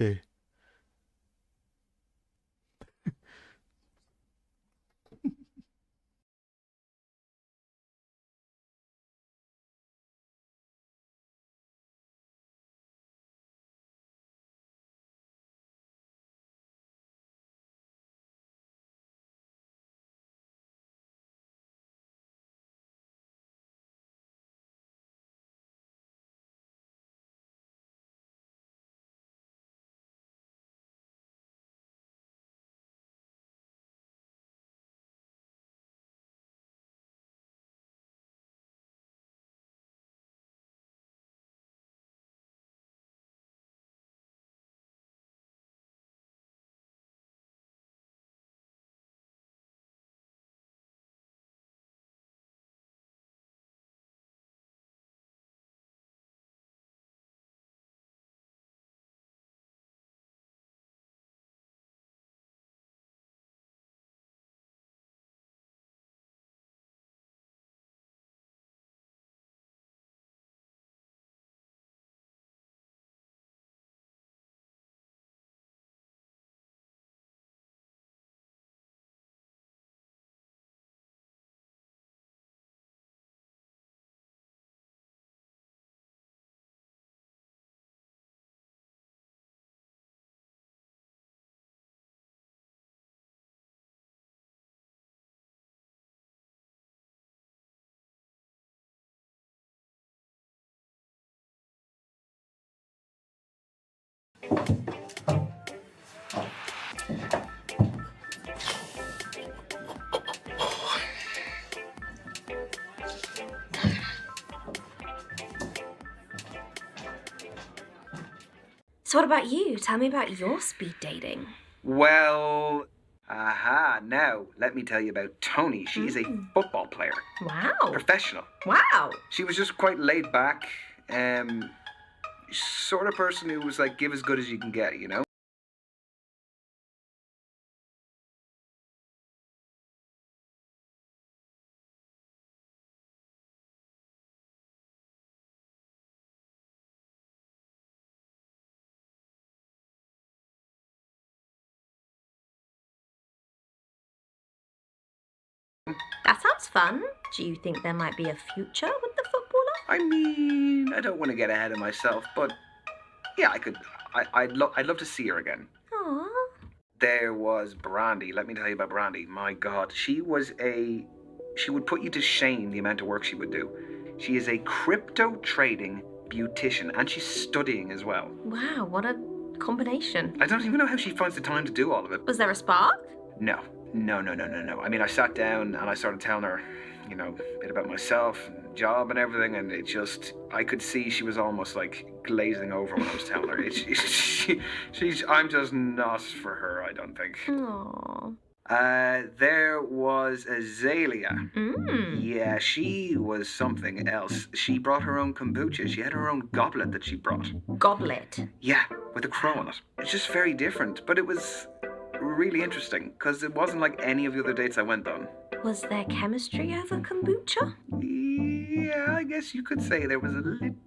So what about you? Tell me about your speed dating. Well, now let me tell you about Tony. She's a football player. Wow. Professional. Wow. She was just quite laid back. Sort of person who was like, give as good as you can get, you know? That sounds fun. Do you think there might be a future with the footballer? I mean, I don't want to get ahead of myself, but yeah, I'd love to see her again. Aww. There was Brandy. Let me tell you about Brandy. My God, she would put you to shame the amount of work she would do. She is a crypto trading beautician, and she's studying as well. Wow, what a combination. I don't even know how she finds the time to do all of it. Was there a spark? No. I mean, I sat down and I started telling her, you know, a bit about myself, and job and everything, and I could see she was almost like glazing over when I was telling her. I'm just not for her, I don't think. Aww. There was Azalea. Yeah, she was something else. She brought her own kombucha. She had her own goblet that she brought. Goblet? Yeah, with a crow on it. It's just very different, but it was really interesting because it wasn't like any of the other dates I went on. Was there chemistry over kombucha? Yeah, I guess you could say there was a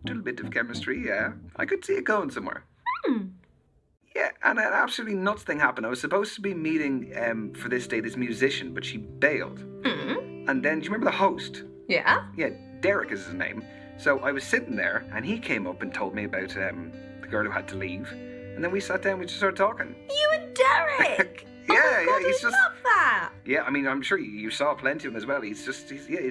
little bit of chemistry, yeah. I could see it going somewhere. Yeah, and an absolutely nuts thing happened. I was supposed to be meeting for this day this musician, but she bailed. And then, do you remember the host? Yeah? Yeah, Derek is his name. So I was sitting there, and he came up and told me about the girl who had to leave. And then we sat down, we just started talking. You and Derek! Yeah, God, he's I love that! Yeah, I mean, I'm sure you saw plenty of him as well. He's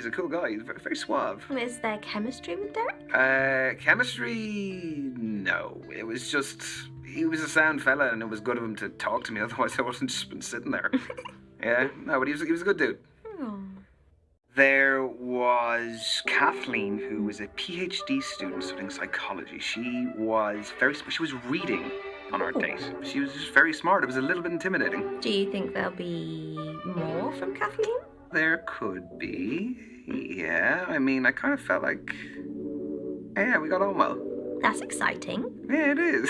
a cool guy. He's very suave. Is there chemistry with Derek? Chemistry? No. It was just, he was a sound fella, and it was good of him to talk to me. Otherwise, I wouldn't just been sitting there. Yeah, no, but he was a good dude. There was Kathleen, who was a PhD student studying psychology. She was reading on our date. She was just very smart. It was a little bit intimidating. Do you think there'll be more from Kathleen? There could be. Yeah, I mean, I kind of felt like, yeah, we got on well. That's exciting. Yeah, it is.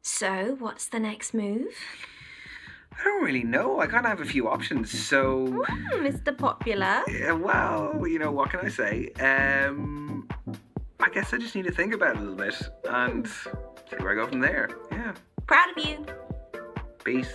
So, what's the next move? I don't really know. I kind of have a few options, so... Mr. Popular. Yeah, well, you know, what can I say? I guess I just need to think about it a little bit and see where I go from there. Yeah. Proud of you. Peace.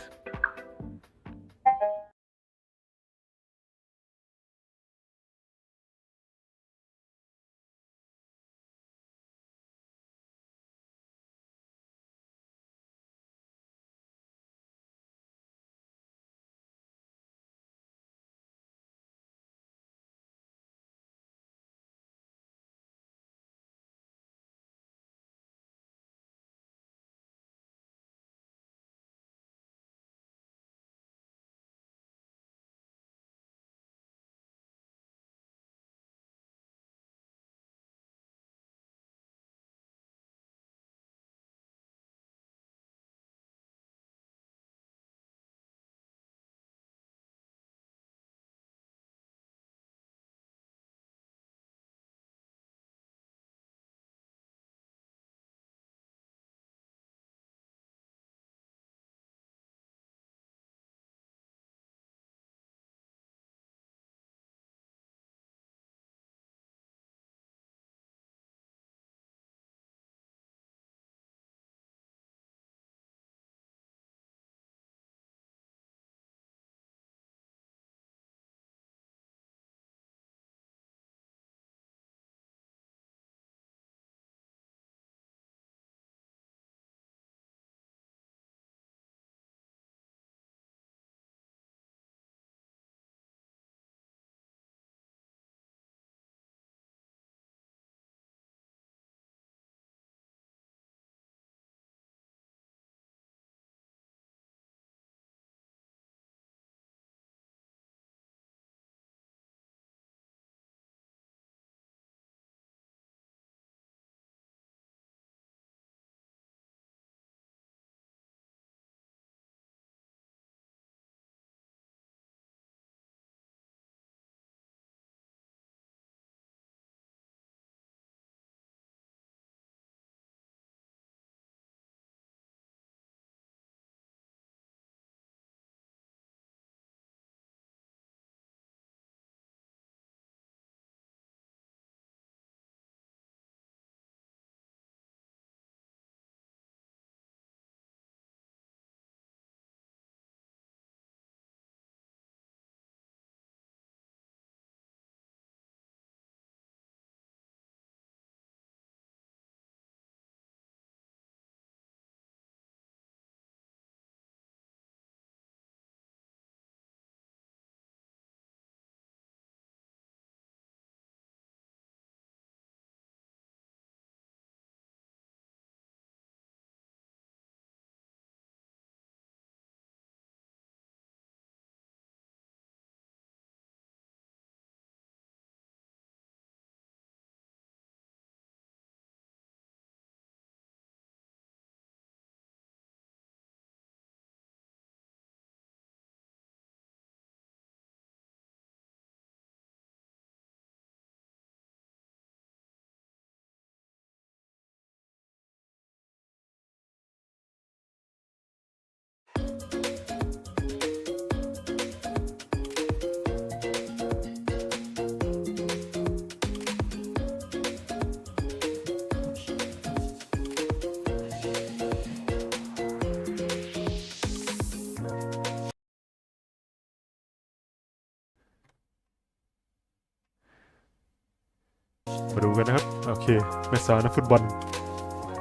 มาดูกันนะครับโอเคแม่สาวนักฟุตบอล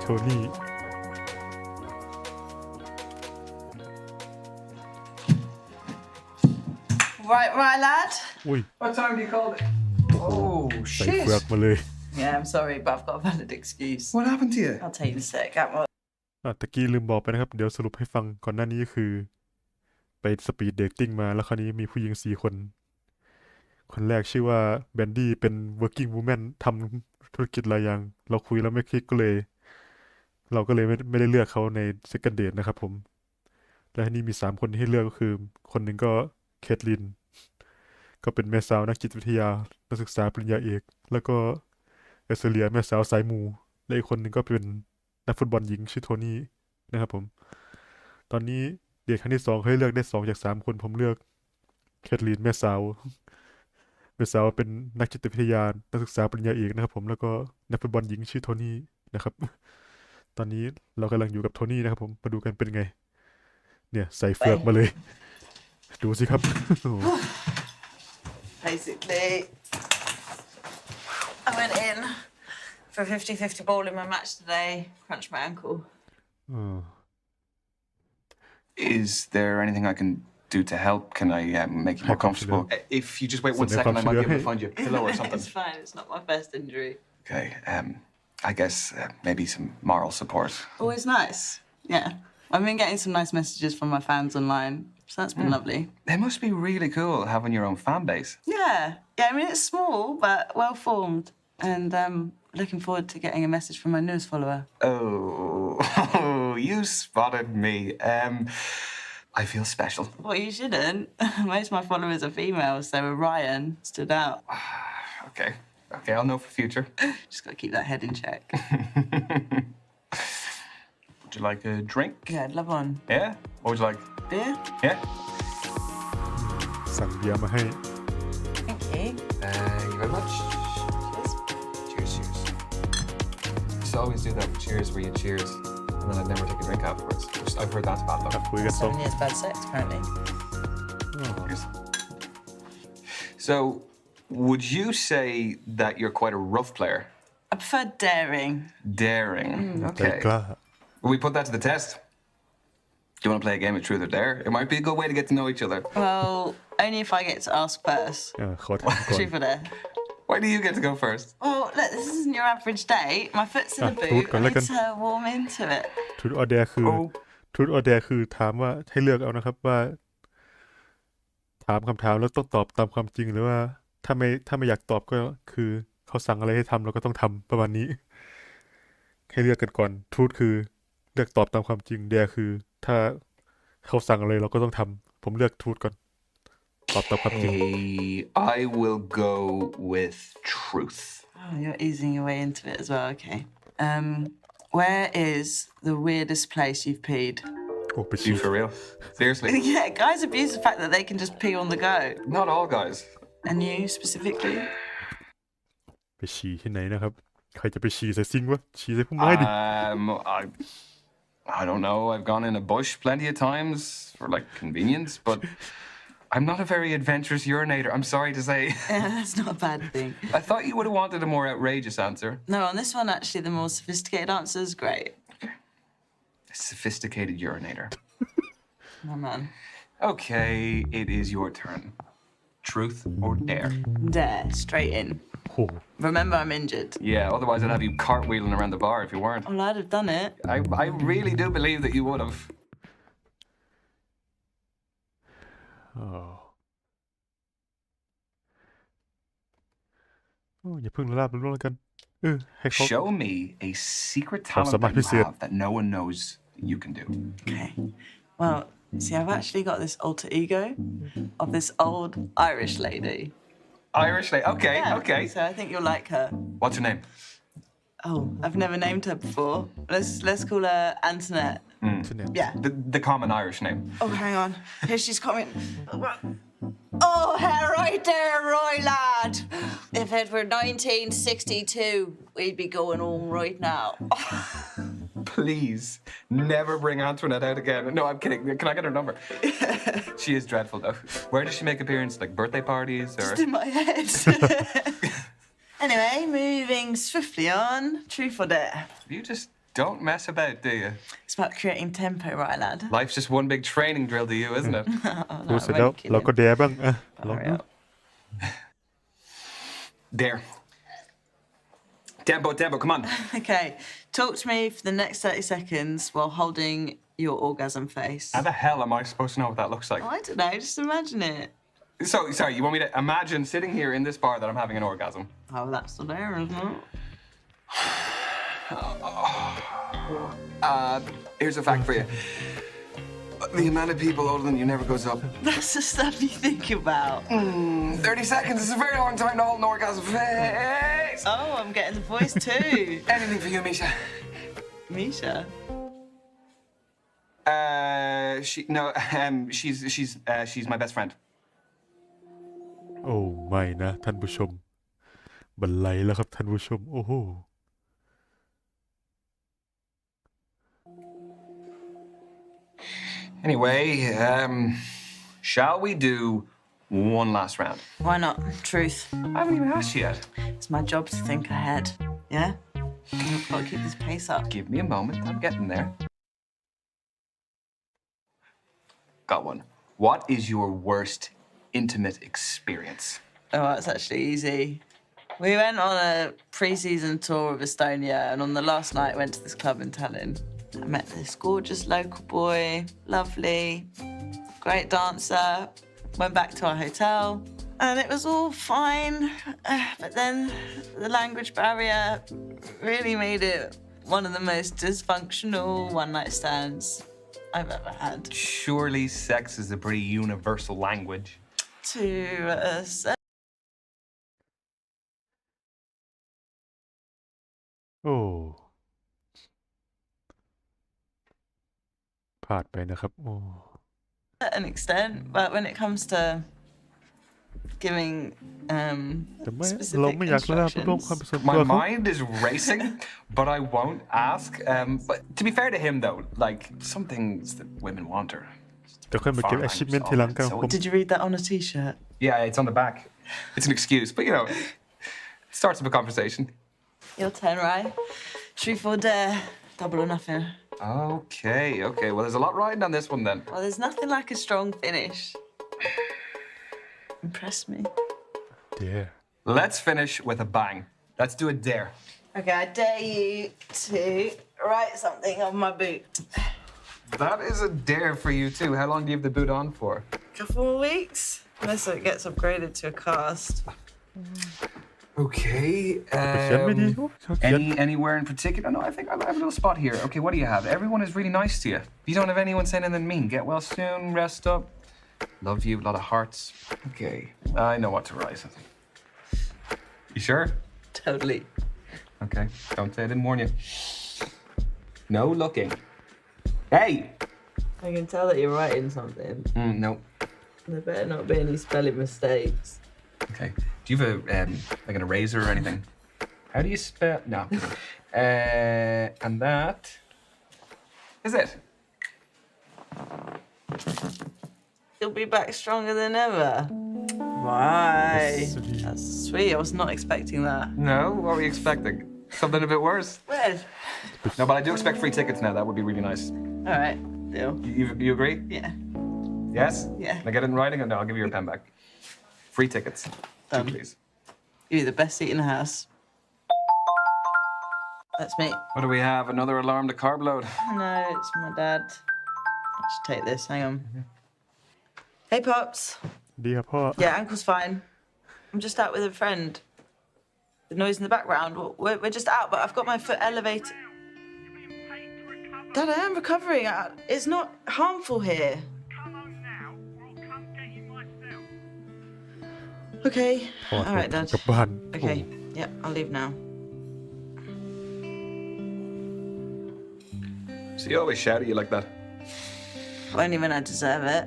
โทนี่ Right, lad. อุ้ย What time do you call it? Oh, ใส่ shit. เฟือกมาเลย Yeah, I'm sorry, but I've got a valid excuse. What happened to you? I'll tell you in a sec. Come on. ตะกี้ลืมบอกไปนะครับเดี๋ยวสรุปให้ฟังก่อนหน้านี้คือไปสปีดเดทติ้งมาแล้วคราวนี้มีผู้หญิง4 คนคนแรกชื่อว่าแบนดี้เป็น working woman ทำธุรกิจหลายอย่างเราคุยแล้วไม่คลิกก็เลยเราก็เลยไม่ได้เลือกเขาใน second date นะครับผมและทีนี้มี3 คนที่ให้เลือกก็คือคนหนึ่งก็เคทลินก็เป็นแม่สาวนักจิตวิทยานักศึกษาปริญญาเอกแล้วก็เอเซเลียแม่สาวสายมูและอีกคนหนึ่งก็เป็นนักฟุตบอลหญิงชื่อโทนี่นะครับผมตอนนี้เดทครั้งที่2ให้เลือกได้2 จาก 3 คนผมเลือกเคทลินแม่สาวเป็นนักจิตวิทยานักศึกษาปริญญาเอกนะครับผมแล้วก็นักฟุตบอลหญิงชื่อโทนี่นะครับตอนนี้เรากำลังอยู่กับโทนี่นะครับผมมาดูกันเป็นไงเนี่ยใส่เฟือกมาเลยดูสิครับ Basically, I went in for a 50-50 ball in my match today, crunched my ankle. Is there anything I can do to help? Can I make you more comfortable? If you just wait 1 second, I might be able to find you a pillow or something. It's fine, it's not my first injury. Okay, I guess maybe some moral support. Always nice, yeah. I've been getting some nice messages from my fans online, so that's been lovely. It must be really cool having your own fan base. Yeah, I mean, it's small, but well-formed. And looking forward to getting a message from my newest follower. Oh, you spotted me. I feel special. Well, you shouldn't. Most of my followers are females, so Ryan stood out. Okay, I'll know for future. Just got to keep that head in check. Would you like a drink? Yeah, I'd love one. Yeah? What would you like? Beer? Yeah? สั่งเบียร์มาให้ Thank you. Thank you very much. Cheers. Cheers. You should always do that for cheers where you cheers and then I'd never take a drink afterwards. I've heard that's bad ครับ luck. คุยกันต่อ 7 years bad sex, apparently. Cheers. So, would you say that you're quite a rough player? I prefer daring. Daring. ใจ Okay. กล้า Will we put that to the test? Do you want to play a game of truth or dare? It might be a good way to get to know each other. Well, only if I get to ask first. ขอถามก่อน Truth or dare? Why do you get to go first? Well, look, this isn't your average date. My foot's in the truth boot. ก่อน I แล้วกัน need to warm into it. Truth or Dare คือ Truth or Dare คือถามว่าให้เลือกเอานะครับว่า ถามคำถามแล้วต้องตอบตามความจริงหรือว่าถ้าไม่อยากตอบก็คือเขาสั่งอะไรให้ทำเราก็ต้องทำประมาณนี้ ให้เลือกกันก่อน Truth คือเลือกตอบตามความจริง Dare คือถ้าเขาสั่งอะไรเราก็ต้องทำผมเลือก Truth ก่อนตอบตามความจริง I will go with truth. Oh, you're easing your way into it as well. Okay. Where is the weirdest place you've peed? โอ้ไป You ฉี่ for real? Seriously? Yeah, guys abuse the fact that they can just pee on the go. Not all guys. And you specifically? ไปฉี่ที่ไหนนะครับใครจะไปฉี่ใส่ซิงค์วะฉี่ใส่พุ่มไม้ดิ I don't know. I've gone in a bush plenty of times for like convenience, but I'm not a very adventurous urinator. I'm sorry to say. Yeah, that's not a bad thing. I thought you would have wanted a more outrageous answer. No, on this one, actually, the more sophisticated answer is great. Sophisticated urinator. Oh, man. Okay, it is your turn. Truth or dare? Dare, straight in. โห Remember, I'm injured. Yeah, otherwise I'd have you cartwheeling around the bar if you weren't. Well, I'd have done it. I really do believe that you would have. อย่าเพิ่งละลาบละล่วงแล้วกันให้เขา Show me a secret Awesome, talent that you appreciate. have that no one knows you can do. Okay. Well, see, I've actually got this alter ego of this old Irish lady. Irish lady. Okay, Yeah, okay. So I think you'll like her. What's her name? Oh, I've never named her before. Let's call her Antoinette. Yeah. The common Irish name. Oh, hang on. Here she's coming. Oh, her right there, Roy lad. If it were 1962, we'd be going home right now. Please, never bring Antoinette out again. No, I'm kidding. Can I get her number? She is dreadful, though. Where does she make appearances? Like birthday parties or? Just in my head. Anyway, moving swiftly on. Truth or dare? You just don't mess about, do you? It's about creating tempo, right, lad? Life's just one big training drill to you, isn't it? ดูเสร็จแล้วเราก็แดร์บ้างลอง Hurry ดู up. Dare. Tempo, come on. Okay, talk to me for the next 30 seconds while holding your orgasm face. How the hell am I supposed to know what that looks like? Oh, I don't know, just imagine it. So, sorry, you want me to imagine sitting here in this bar that I'm having an orgasm? Oh, that's not there, isn't it? Here's a fact for you. The amount of people older than you never goes up. That's the stuff you think about. 30 seconds is a very long time to hold an orgasm face. Oh, I'm getting the voice too. Anything for you, Misha. Misha? She's my best friend. โอ้ไม่นะท่านผู้ชมบันไลแล้วครับท่านผู้ชมโอ้โห Anyway, shall we do one last round? Why not? Truth. I haven't even asked you yet. It's my job to think ahead. Yeah? I've got to keep this pace up. Give me a moment. I'm getting there. Got one. What is your worst intimate experience? Oh, that's actually easy. We went on a pre-season tour of Estonia, and on the last night, went to this club in Tallinn. I met this gorgeous local boy, lovely, great dancer. Went back to our hotel, and it was all fine. But then the language barrier really made it one of the most dysfunctional one-night stands I've ever had. Surely sex is a pretty universal language. To a certain โอ้พลาดไปนะครับโอ้ extent, but when it comes to giving แต่ไม่ specific เราไม่อยากเล่าร่วมความ instructions. ส่วน My ตัวเขา mind is racing, but I won't ask. But to be fair to him, though, like some things that women want are. เดี๋ยวค่อยมาเก็บ achievement ทีหลังกันผม Did you read that on a t-shirt? Yeah, it's on the back. It's an excuse, but you know, it starts up a conversation. Your turn, right? Truth or dare? Double or nothing. Okay. Well, there's a lot riding on this one then. Well, there's nothing like a strong finish. Impress me. yeah Let's finish with a bang. Let's do a dare. Okay, I dare you to write something on my boot. That is a dare for you too. How long do you have the boot on for? Couple more weeks, unless it gets upgraded to a cast. Okay. ไปเขียนไม่ดีเขาเขียน Anywhere in particular? No, I think I have a little spot here. Okay, what do you have? Everyone is really nice to you. You don't have anyone saying anything mean. Get well soon. Rest up. Love you. A lot of hearts. Okay, I know what to write. You sure? Totally. Okay. Don't say I didn't warn you. No looking. Hey. I can tell that you're writing something. No. There better not be any spelling mistakes. Okay. Do you have a like an eraser or anything? How do you spell? No. And that is it. You'll be back stronger than ever. Why? Sweet. That's sweet. I was not expecting that. No. What were you expecting? Something a bit worse? When? No, but I do expect free tickets now. That would be really nice. All right. Deal. You agree? Yeah. Yes? Yeah. Can I get it in writing? Or no, I'll give you your pen back. Free tickets. Two, please. You're the best seat in the house. That's me. What do we have? Another alarm to carb load. No, it's my dad. I should take this. Hang on. Hey, Pops. ดีครับพ่อ Yeah, Uncle's fine. I'm just out with a friend. The noise in the background. We're just out, but I've got my foot elevated. Dad, I am recovering. It's not harmful here. Okay. พ่อ All right, Dad. กลับบ้าน Okay. Yeah, I'll leave now. So you always shout at you like that? Only when I deserve it.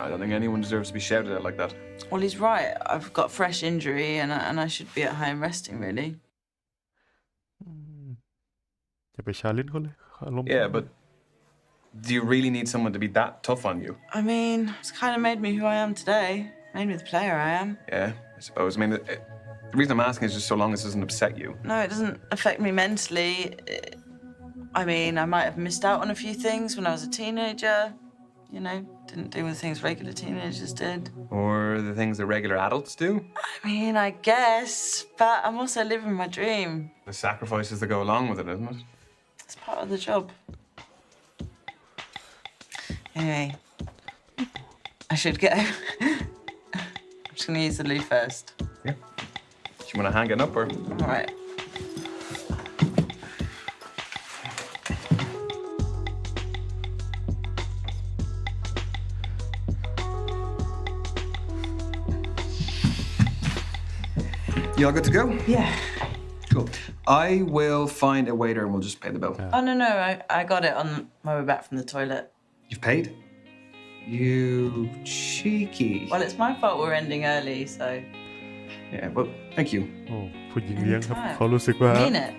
I don't think anyone deserves to be shouted at like that. Well, he's right. I've got fresh injury, and I should be at home resting, really. อย่าไปชาเลนจ์เขาเลยอารมณ์ Yeah, but do you really need someone to be that tough on you? I mean, it's kind of made me who I am today. Made me the player I am. Yeah, I suppose. I mean, the reason I'm asking is just so long as it doesn't upset you. No, it doesn't affect me mentally. I mean, I might have missed out on a few things when I was a teenager. You know, Didn't do the things regular teenagers did. Or the things that regular adults do? I mean, I guess, but I'm also living my dream. The sacrifices that go along with it, isn't it? It's part of the job. Anyway, I should go. I'm just gonna use the loo first. Yeah. Do you want to hang it up or? All right. You all good to go? Yeah. Cool. I will find a waiter and we'll just pay the bill. Oh, no, I got it on my way back from the toilet. You've paid? You cheeky. Well, it's my fault we're ending early, so... Yeah, well, thank you. โอ้ผู้หญิงเลี้ยงครับเขารู้สึกว่า I mean it.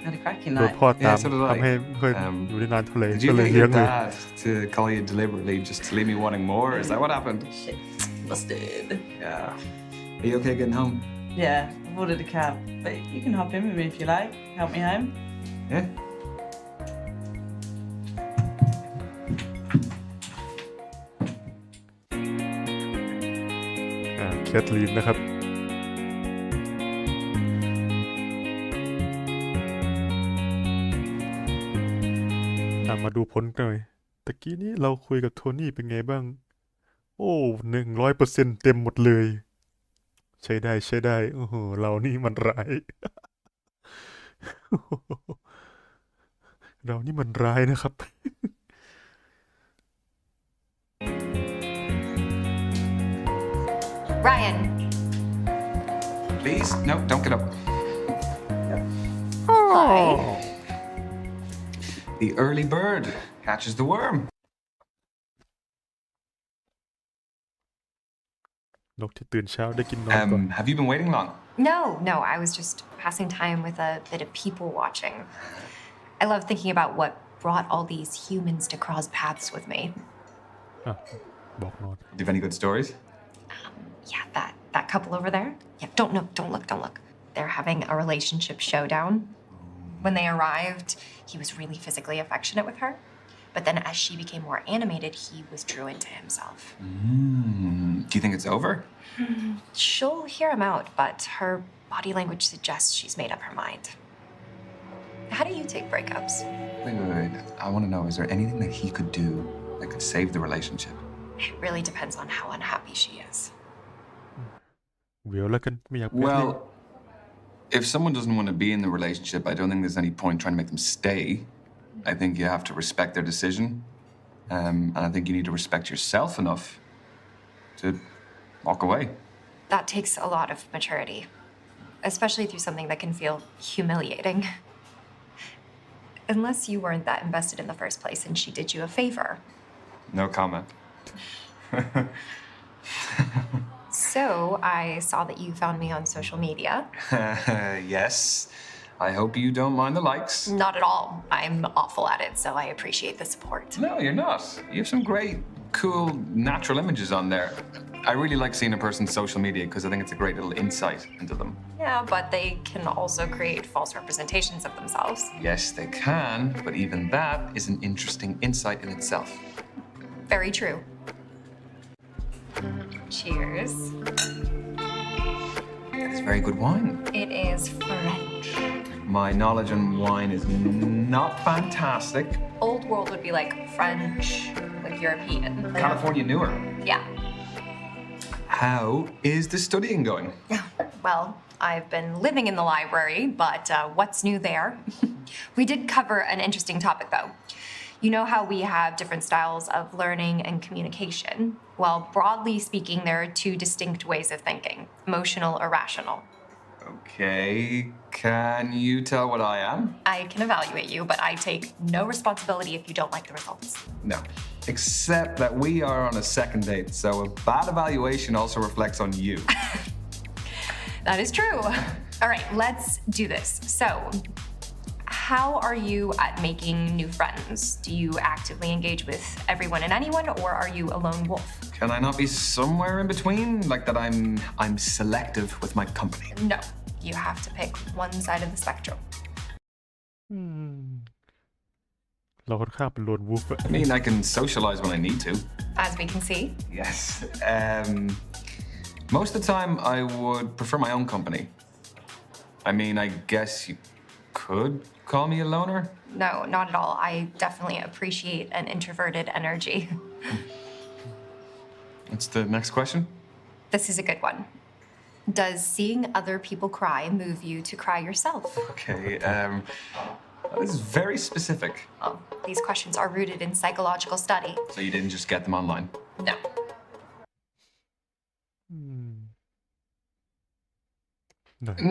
Had a cracking โดน night. พ่อตาม Yeah, so did I. ทำให้ไม่ค่อยอยู่ได้นานเท่าไหร่ Did ก็ you เลย get เลี้ย your งเลย dad to call you deliberately just to leave me wanting more? Is that what happened? Shit. Busted. Yeah. Are you okay getting home? Yeah, I've ordered a cab, but you can hop in with me if you like. Help me home. Yeah. แคทลีนนะครับมาดูผลกันหน่อยตะกี้นี้เราคุยกับโทนี่เป็นไงบ้างโอ้100%เต็มหมดเลยใช้ได้โอ้โหเรานี่มันร้าย เรานี่มันร้ายนะครับ Ryan. Please? No, don't get up. Hi. The early bird catches the worm. นกที่ตื่นเช้าได้กินนอนก่อน Have you been waiting long? No, I was just passing time with a bit of people watching. I love thinking about what brought all these humans to cross paths with me. อ่ะบอกนอน Do you have any good stories? Yeah, that couple over there. Yeah, don't look. They're having a relationship showdown. When they arrived, he was really physically affectionate with her. But then as she became more animated, he withdrew into himself. Do you think it's over? She'll hear him out, but her body language suggests she's made up her mind. How do you take breakups? Wait. I want to know, is there anything that he could do that could save the relationship? It really depends on how unhappy she is. เวียวแล้วกันไม่อยากเป็นเลย Well, if someone doesn't want to be in the relationship, I don't think there's any point trying to make them stay. I think you have to respect their decision. And I think you need to respect yourself enough to walk away. That takes a lot of maturity, especially through something that can feel humiliating. Unless you weren't that invested in the first place and she did you a favor. No comment. So, I saw that you found me on social media. Yes. I hope you don't mind the likes. Not at all. I'm awful at it, so I appreciate the support. No, you're not. You have some great, cool, natural images on there. I really like seeing a person's social media because I think it's a great little insight into them. Yeah, but they can also create false representations of themselves. Yes, they can, but even that is an interesting insight in itself. Very true. Cheers. It's very good wine. It is French. My knowledge on wine is not fantastic. Old world would be like French, like European. California newer. Yeah. How is the studying going? Well, I've been living in the library, but what's new there? We did cover an interesting topic, though. You know how we have different styles of learning and communication? Well, broadly speaking, there are two distinct ways of thinking, emotional or rational. Okay, can you tell what I am? I can evaluate you, but I take no responsibility if you don't like the results. No, except that we are on a second date, so a bad evaluation also reflects on you. That is true. All right, let's do this. So, how are you at making new friends? Do you actively engage with everyone and anyone, or are you a lone wolf? Can I not be somewhere in between? Like that I'm selective with my company. No, you have to pick one side of the spectrum. เราค่อนข้างเป็นโลนวูฟอะ I mean, I can socialize when I need to. As we can see. Yes. Most of the time, I would prefer my own company. I mean, I guess you could call me a loner. No, not at all. I definitely appreciate an introverted energy. What's the next question? This is a good one. Does seeing other people cry move you to cry yourself? Okay, this is very specific. Oh, these questions are rooted in psychological study. So you didn't just get them online? No.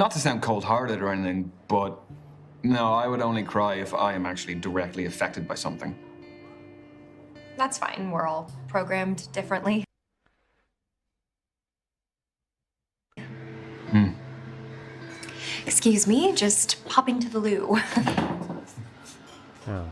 Not to sound cold-hearted or anything, but no, I would only cry if I am actually directly affected by something. That's fine. We're all programmed differently. Excuse me, just popping to the loo. อ่า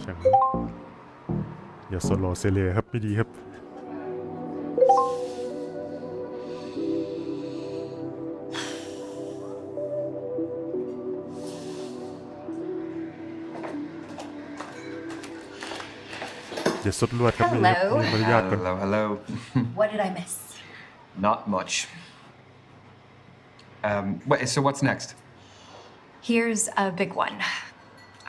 ช่างมันอย่าโซโลเซเลครับไม่ดีครับ อย่าสดลวดครับไม่ครับ Hello. มีมารยาทก่อน Hello. What did I miss? Not much. Wait, so what's next? Here's a big one.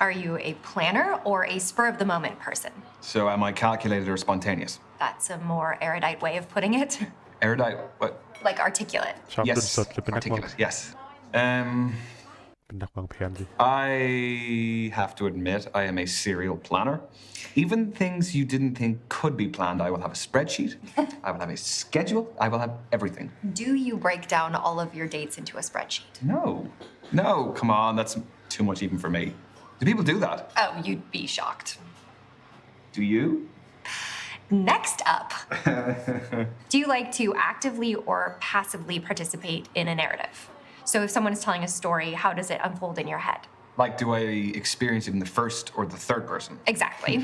Are you a planner or a spur of the moment person? So am I calculated or spontaneous? That's a more erudite way of putting it. Erudite? What? Like articulate. ชอบ Yes. ต้นสดหรือเป็นนักวาง Articulate. Yes. เป็นนักวางแผนสิ I have to admit, I am a serial planner. Even things you didn't think could be planned, I will have a spreadsheet. I will have a schedule. I will have everything. Do you break down all of your dates into a spreadsheet? No, come on. That's too much even for me. Do people do that? Oh, you'd be shocked. Do you? Next up, do you like to actively or passively participate in a narrative? So if someone is telling a story, how does it unfold in your head? Like, do I experience it in the first or the third person? Exactly.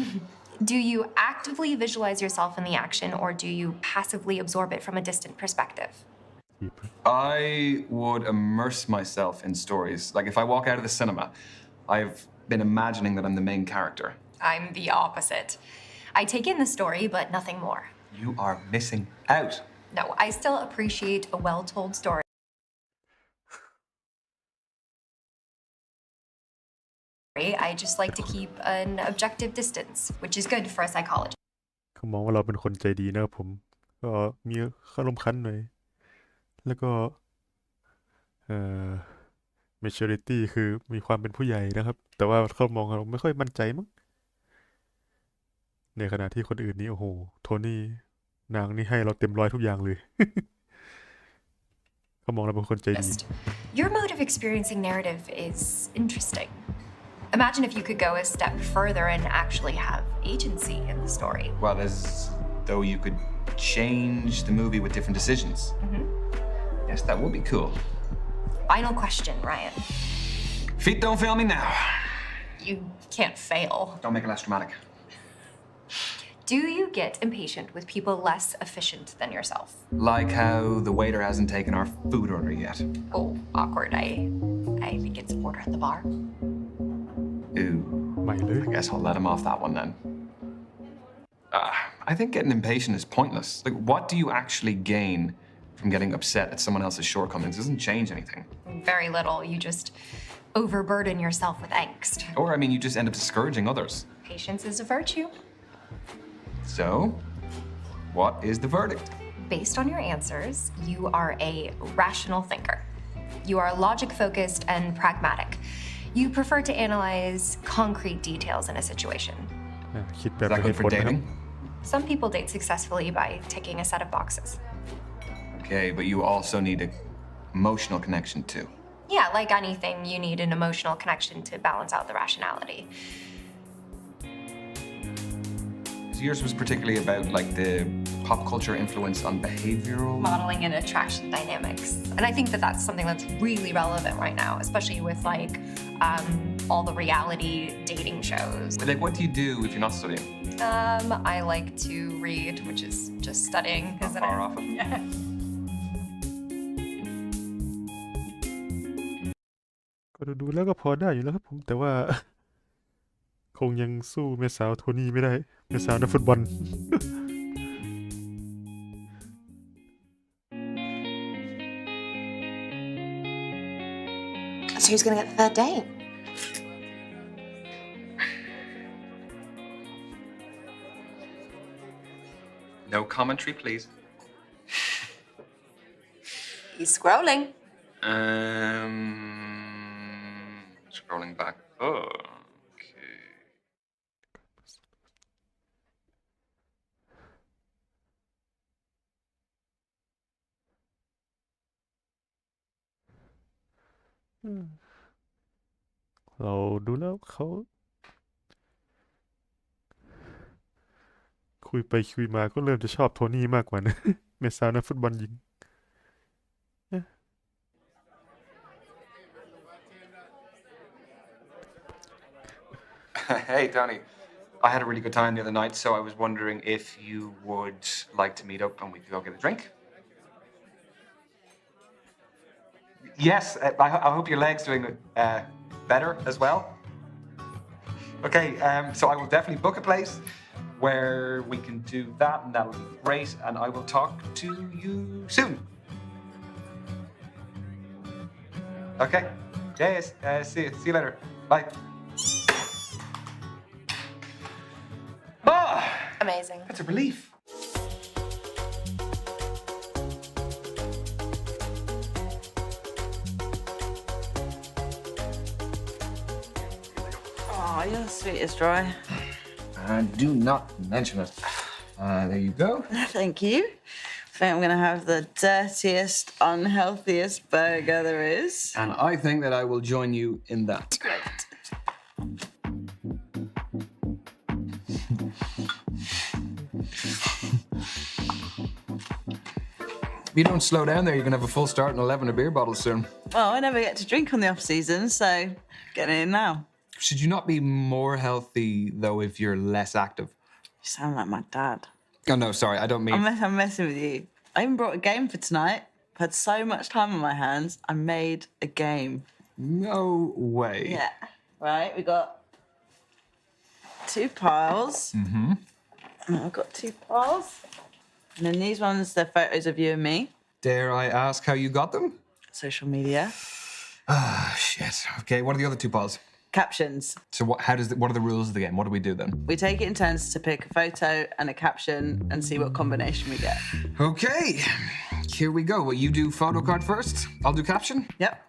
Do you actively visualize yourself in the action or do you passively absorb it from a distant perspective? I would immerse myself in stories. Like, if I walk out of the cinema, I've been imagining that I'm the main character. I'm the opposite. I take in the story, but nothing more. You are missing out. No, I still appreciate a well-told story. I just like to keep an objective distance, which is good for a psychologist. เขามองว่าเราเป็นคนใจดีนะครับผม ก็มีอารมณ์คันหน่อย แล้วก็maturity คือมีความเป็นผู้ใหญ่นะครับ แต่ว่าเขามองเราไม่ค่อยมั่นใจมั้ง ในขณะที่คนอื่นนี่โอ้โห โทนี่นางนี่ให้เราเต็มร้อยทุกอย่างเลย เขามองเราเป็นคนใจดี Your mode of experiencing narrative is interesting. Imagine if you could go a step further and actually have agency in the story. Well, as though you could change the movie with different decisions. Yes, that would be cool. Final question, Ryan. Feet don't fail me now. You can't fail. Don't make it less dramatic. Do you get impatient with people less efficient than yourself? Like how the waiter hasn't taken our food order yet. Oh, awkward. I think it's order at the bar. Ooh. ไม่เลย I guess I'll let him off that one then. I think getting impatient is pointless. Like, what do you actually gain from getting upset at someone else's shortcomings? It doesn't change anything. Very little. You just overburden yourself with angst. Or, I mean, you just end up discouraging others. Patience is a virtue. So, what is the verdict? Based on your answers, you are a rational thinker. You are logic-focused and pragmatic. You prefer to analyze concrete details in a situation. คิดแบบ Is that เห good ตุ for ผลนะครับ dating? Some people date successfully by ticking a set of boxes. Okay, but you also need an emotional connection too. Yeah, like anything, you need an emotional connection to balance out the rationality. So yours was particularly about like the pop culture influence on behavioral? Modeling and attraction dynamics. And I think that that's something that's really relevant right now, especially with like all the reality dating shows. Like, what do you do if you're not studying? I like to read, which is just studying, isn't Far it? off it. Yeah. ก็ดูแล้วก็พอได้อยู่แล้วครับผมแต่ว่า คงยังสู้แม่สาวโทนี่ไม่ได้แม่สาวนักฟุตบอล So who's gonna get the third date? No commentary, please. He's scrolling. Scrolling back. Oh, okay. เราดูแล้วเขาคุยไปคุยมาก็เริ่มจะชอบโทนี่มากกว่านะ แม่สาวนักฟุตบอลหญิง Hey, Danny. I had a really good time the other night, so I was wondering if you would like to meet up and we could go get a drink. Yes, I hope your leg's doing better as well. Okay, so I will definitely book a place where we can do that, and that'll be great. And I will talk to you soon. Okay. Yes. See you later. Bye. Ah, Amazing. that's a relief. Oh, you're the sweetest, Roy. Do not mention it. There you go. Thank you. I think I'm going to have the dirtiest, unhealthiest burger there is. And I think that I will join you in that. Great. If you don't slow down there, you're going to have a full start and 11 beer bottles soon. Well, I never get to drink on the off season, so get in now. Should you not be more healthy, though, if you're less active? You sound like my dad. Oh, no, sorry, I don't mean... I'm messing with you. I even brought a game for tonight. I've had so much time on my hands, I made a game. No way. Yeah. Right, we got 2 piles. Mm-hmm. And I've got 2 piles. And then these ones, they're photos of you and me. Dare I ask how you got them? Social media. Ah, shit. Okay, what are the other 2 piles? Captions. So what are the rules of the game? What do we do then? We take it in turns to pick a photo and a caption and see what combination we get. Okay, here we go. Will you do photo card first? I'll do caption? Yep.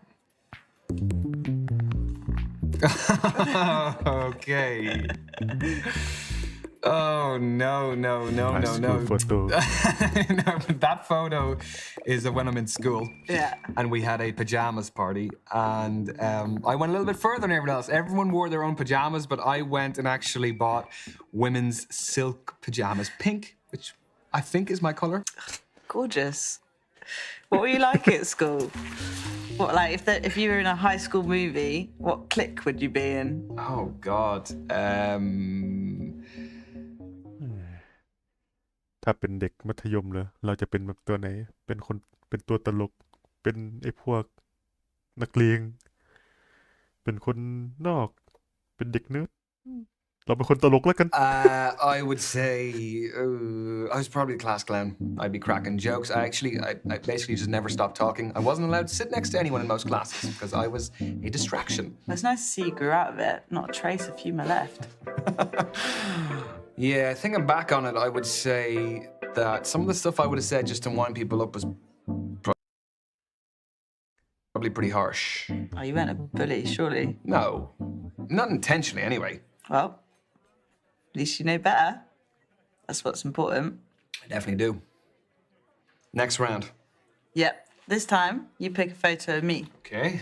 Okay. Oh, no. High school photo. No, but that photo is of when I'm in school. Yeah. And we had a pajamas party. And I went a little bit further than everyone else. Everyone wore their own pajamas, but I went and actually bought women's silk pajamas. Pink, which I think is my color. Gorgeous. What were you like at school? What, like, if you were in a high school movie, what clique would you be in? Oh, God. ถ้าเป็นเด็กมัธยมเลยเราจะเป็นแบบตัวไหนเป็นคนเป็นตัวตลกเป็นไอ้พวกนักเลงเป็นคนนอกเป็นเด็กเนิร์ดเราเป็นคนตลกแล้วกัน I would say I was probably a class clown. I'd be cracking jokes. I basically just never stopped talking. I wasn't allowed to sit next to anyone in most classes because I was a distraction. It's nice to see you grew out of it. Not a trace of humour left. Yeah, thinking back on it, I would say that some of the stuff I would have said just to wind people up was probably pretty harsh. Oh, you weren't a bully, surely? No, not intentionally anyway. Well, at least you know better. That's what's important. I definitely do. Next round. Yep. This time, you pick a photo of me. Okay.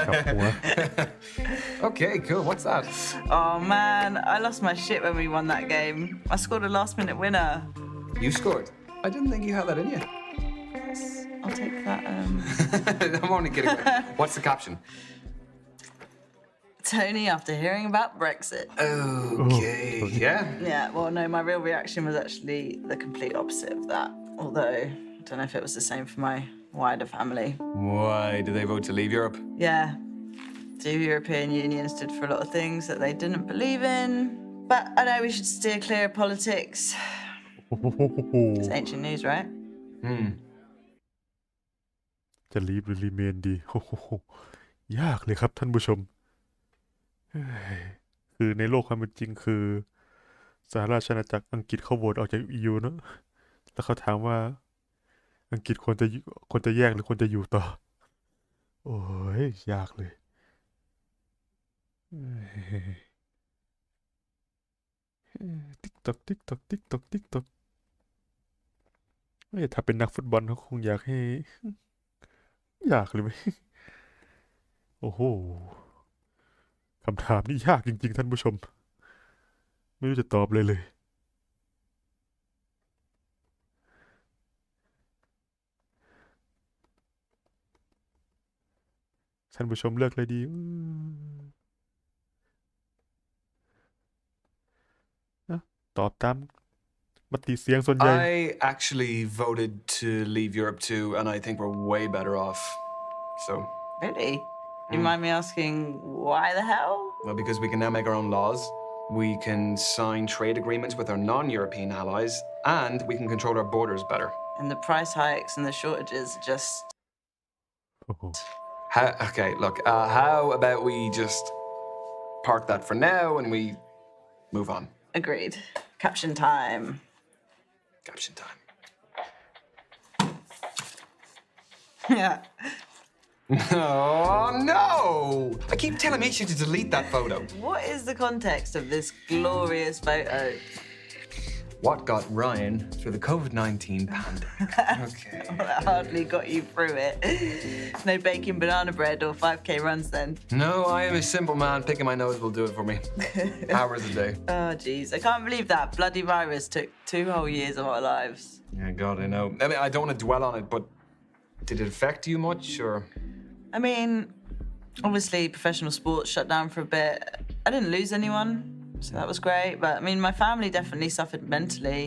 กลับหัว Okay, cool. What's that? Oh man, I lost my shit when we won that game. I scored a last minute winner. You scored. I didn't think you had that in you. I'll take that. I'm only kidding. What's the caption? Tony after hearing about Brexit. Okay. Yeah. Yeah, well, no, my real reaction was actually the complete opposite of that. Although, I don't know if it was the same for my wider family. Why did they vote to leave Europe? Yeah, the European Union stood for a lot of things that they didn't believe in. But I know we should steer clear of politics. It's ancient news, right? Hmm. จะลีฟหรือรีเมนดี ยากเลยครับท่านผู้ชมเฮ้ยคือในโลกความเป็นจริงคือสหราชอาณาจักรอังกฤษเขาโหวตออกจาก EU เนอะแล้วเขาถามว่าอังกฤษควรจะแยกหรือควรจะอยู่ต่อ โอ้ยยากเลยติ๊กตอกติ๊กตอกติ๊กตอกติ๊กตอกถ้าเป็นนักฟุตบอลเขาคงอยากให้ ยากเลยไหม โอ้โหคำถามนี่ยากจริงๆท่านผู้ชม ไม่รู้จะตอบเลยท่านผู้ชมเลือกเลยดีตอบตามมติเสียงส่วนใหญ่ I actually voted to leave Europe too, and I think we're way better off. So. Really? You mind me asking why the hell? Well, because we can now make our own laws, we can sign trade agreements with our non-European allies, and we can control our borders better. And the price hikes and the shortages just... Okay, look, how about we just park that for now and we move on? Agreed. Caption time. Caption time. Yeah. Oh, no! I keep telling Misha to delete that photo. What is the context of this glorious photo? What got Ryan through the COVID-19 pandemic? Okay. Well, that hardly got you through it. No baking banana bread or 5K runs then. No, I am a simple man. Picking my nose will do it for me. Hours a day. Oh, jeez. I can't believe that bloody virus took 2 whole years of our lives. Yeah, God, I know. I mean, I don't want to dwell on it, but did it affect you much, or...? I mean, obviously professional sports shut down for a bit. I didn't lose anyone, so that was great. But I mean, my family definitely suffered mentally.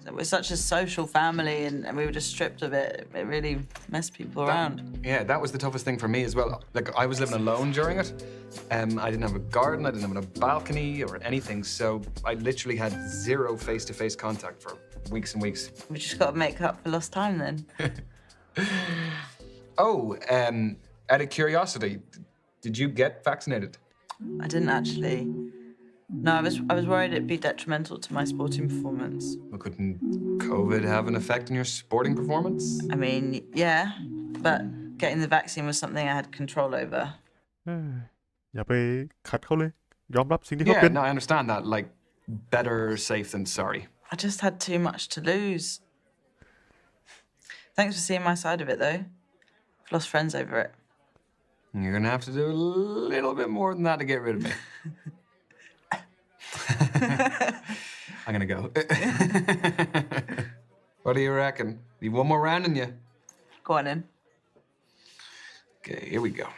So we're such a social family and we were just stripped of it. It really messed people around. Yeah, that was the toughest thing for me as well. Like, I was living alone during it. I didn't have a garden, I didn't have a balcony or anything, so I literally had zero face-to-face contact for weeks and weeks. We just got to make up for lost time then. Oh, out of curiosity, did you get vaccinated? I didn't actually. No, I was worried it'd be detrimental to my sporting performance. Well, couldn't COVID have an effect on your sporting performance? I mean, yeah, but getting the vaccine was something I had control over. อย่าไปขัดเขาเลยยอมรับสิ่งที่เขาเป็น no, I understand that. Like, better safe than sorry. I just had too much to lose. Thanks for seeing my side of it, though. I've lost friends over it. You're gonna have to do a little bit more than that to get rid of me. I'm gonna go. What do you reckon? Need one more round in you? Go on in. Okay, here we go.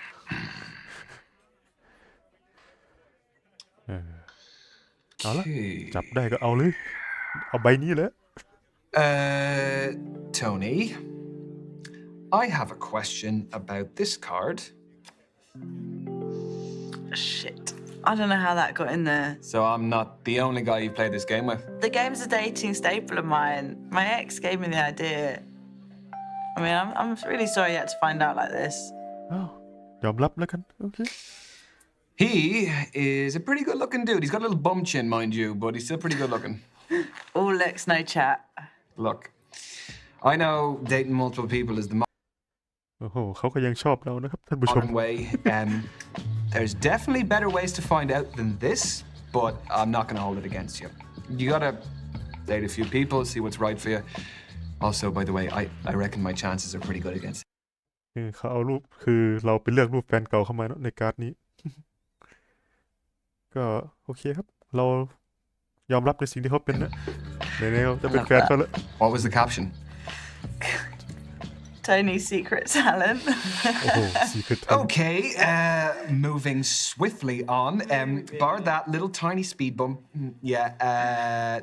เอาละจับได้ก็เอาเลย เอาใบนี้แหละ Tony, I have a question about this card. Shit. I don't know how that got in there. So I'm not the only guy you played this game with? The game's a dating staple of mine. My ex gave me the idea. I mean, I'm really sorry you had to find out like this. ยอมรับแล้วกันโอเค He is a pretty good-looking dude. He's got a little bum chin, mind you, but he's still pretty good-looking. All looks, no chat. Look, I know dating multiple people is the โอ้โหเขาก็ยังชอบเรานะครับท่านผู้ชม modern way. There's definitely better ways to find out than this, but I'm not going to hold it against you. You gotta date a few people, see what's right for you. Also, by the way, I reckon my chances are pretty good against it. เขาเอารูปคือเราไปเลือกรูปแฟนเก่าเข้ามาเนอะในการ์ดนี้ ก็โอเคครับ เรายอมรับในสิ่งที่เขาเป็นนะไหนๆเราจะเป็นแฟนเขาแล้ว What was the caption? Tony's secret talent. โอ้โหsecret Okay, moving swiftly on. Bar that little tiny speed bump.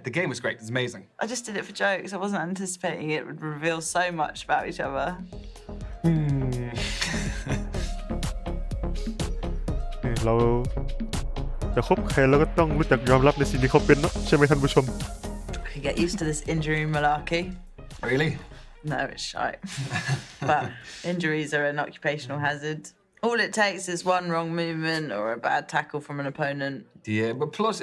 The game was great. It's amazing. I just did it for jokes. I wasn't anticipating it would reveal so much about each other. เราจะคบใครเราก็ต้องรู้จักยอมรับในสิ่งที่เขาเป็นเนาะใช่ไหมท่านผู้ชม I get used to this injury malarkey. Really? No, it's shite. But injuries are an occupational hazard. All it takes is one wrong movement or a bad tackle from an opponent. Yeah, but plus,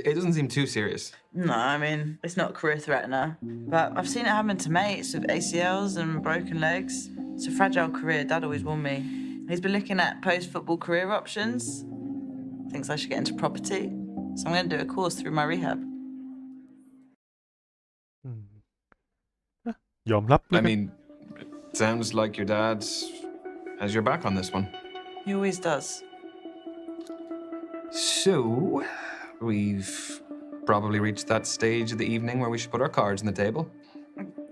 it doesn't seem too serious. No, I mean, it's not career threatener. But I've seen it happen to mates with ACLs and broken legs. It's a fragile career, Dad always warned me. He's been looking at post-football career options. Thinks I should get into property. So I'm going to do a course through my rehab. ยอมรับ I mean, sounds like your dad has your back on this one. He always does. So, we've probably reached that stage of the evening where we should put our cards on the table.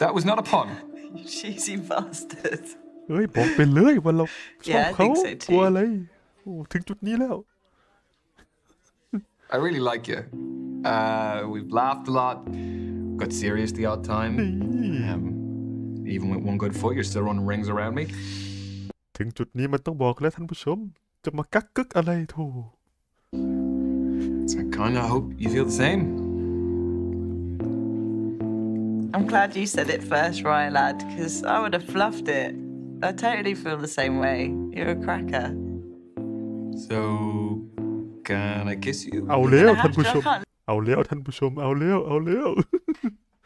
That was not a pun. You cheesy bastard. เฮ้ยบอกไปเลยว่าเราชอบ Yeah, I เขา think so กลัว too. อะไรโอ้ถึงจุดนี้แล้ว I really like you. We've laughed a lot, got serious the odd time. Even with one good foot, you're still running rings around me. ถึงจุดนี้มันต้องบอกแล้วท่านผู้ชมจะมากักกึกอะไรโถ So I kind of hope you feel the same. I'm glad you said it first, Ryan, lad, because I would have fluffed it. I totally feel the same way. You're a cracker. So, can I kiss you? เอาแล้ว You're gonna ท่าน have ผู้ to. ช I ม can't เอาแล้วท่านผู้ชมเอาแล้วเอาแล้ว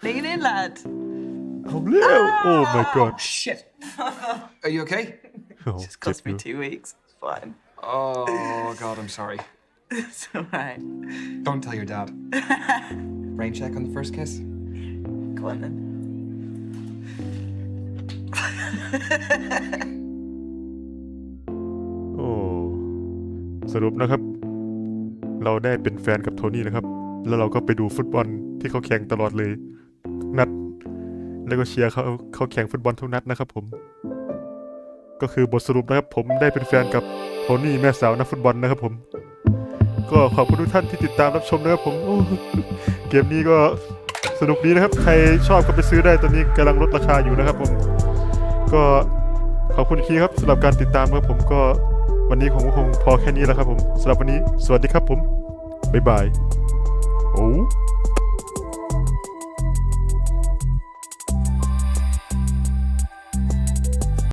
lean in, lad. เอาแล้วโอ้ my god Shit. Are you okay? โอ้ Just เจ็บ cost อ me ยู่ 2 weeks. It's fine. Oh, God, I'm sorry. It's alright. Don't tell your dad. Rain check on the first kiss? Go on then. โอ้สรุปนะครับ เราได้เป็นแฟนกับโทนี่นะครับ แล้วเราก็ไปดูฟุตบอลที่เขาแข่งตลอดเลยทุกนัด แล้วก็เชียร์เขาแข่งฟุตบอลทุกนัดนะครับผม ก็คือบทสรุปนะครับผมได้เป็นแฟนกับโทนี่แม่สาวนักฟุตบอลนะครับผม ก็ขอบคุณทุกท่านที่ติดตามรับชมนะครับผมโอ้เกมนี้ก็สนุกดีนะครับ ใครชอบก็ไปซื้อได้ตอนนี้กำลังลดราคาอยู่นะครับผม ก็ขอบคุณอีกทีครับสำหรับการติดตามครับผมก็วันนี้ผมก็คงพอแค่นี้แล้วครับผมสำหรับวันนี้สวัสดีครับผมบ๊ายบายโอ้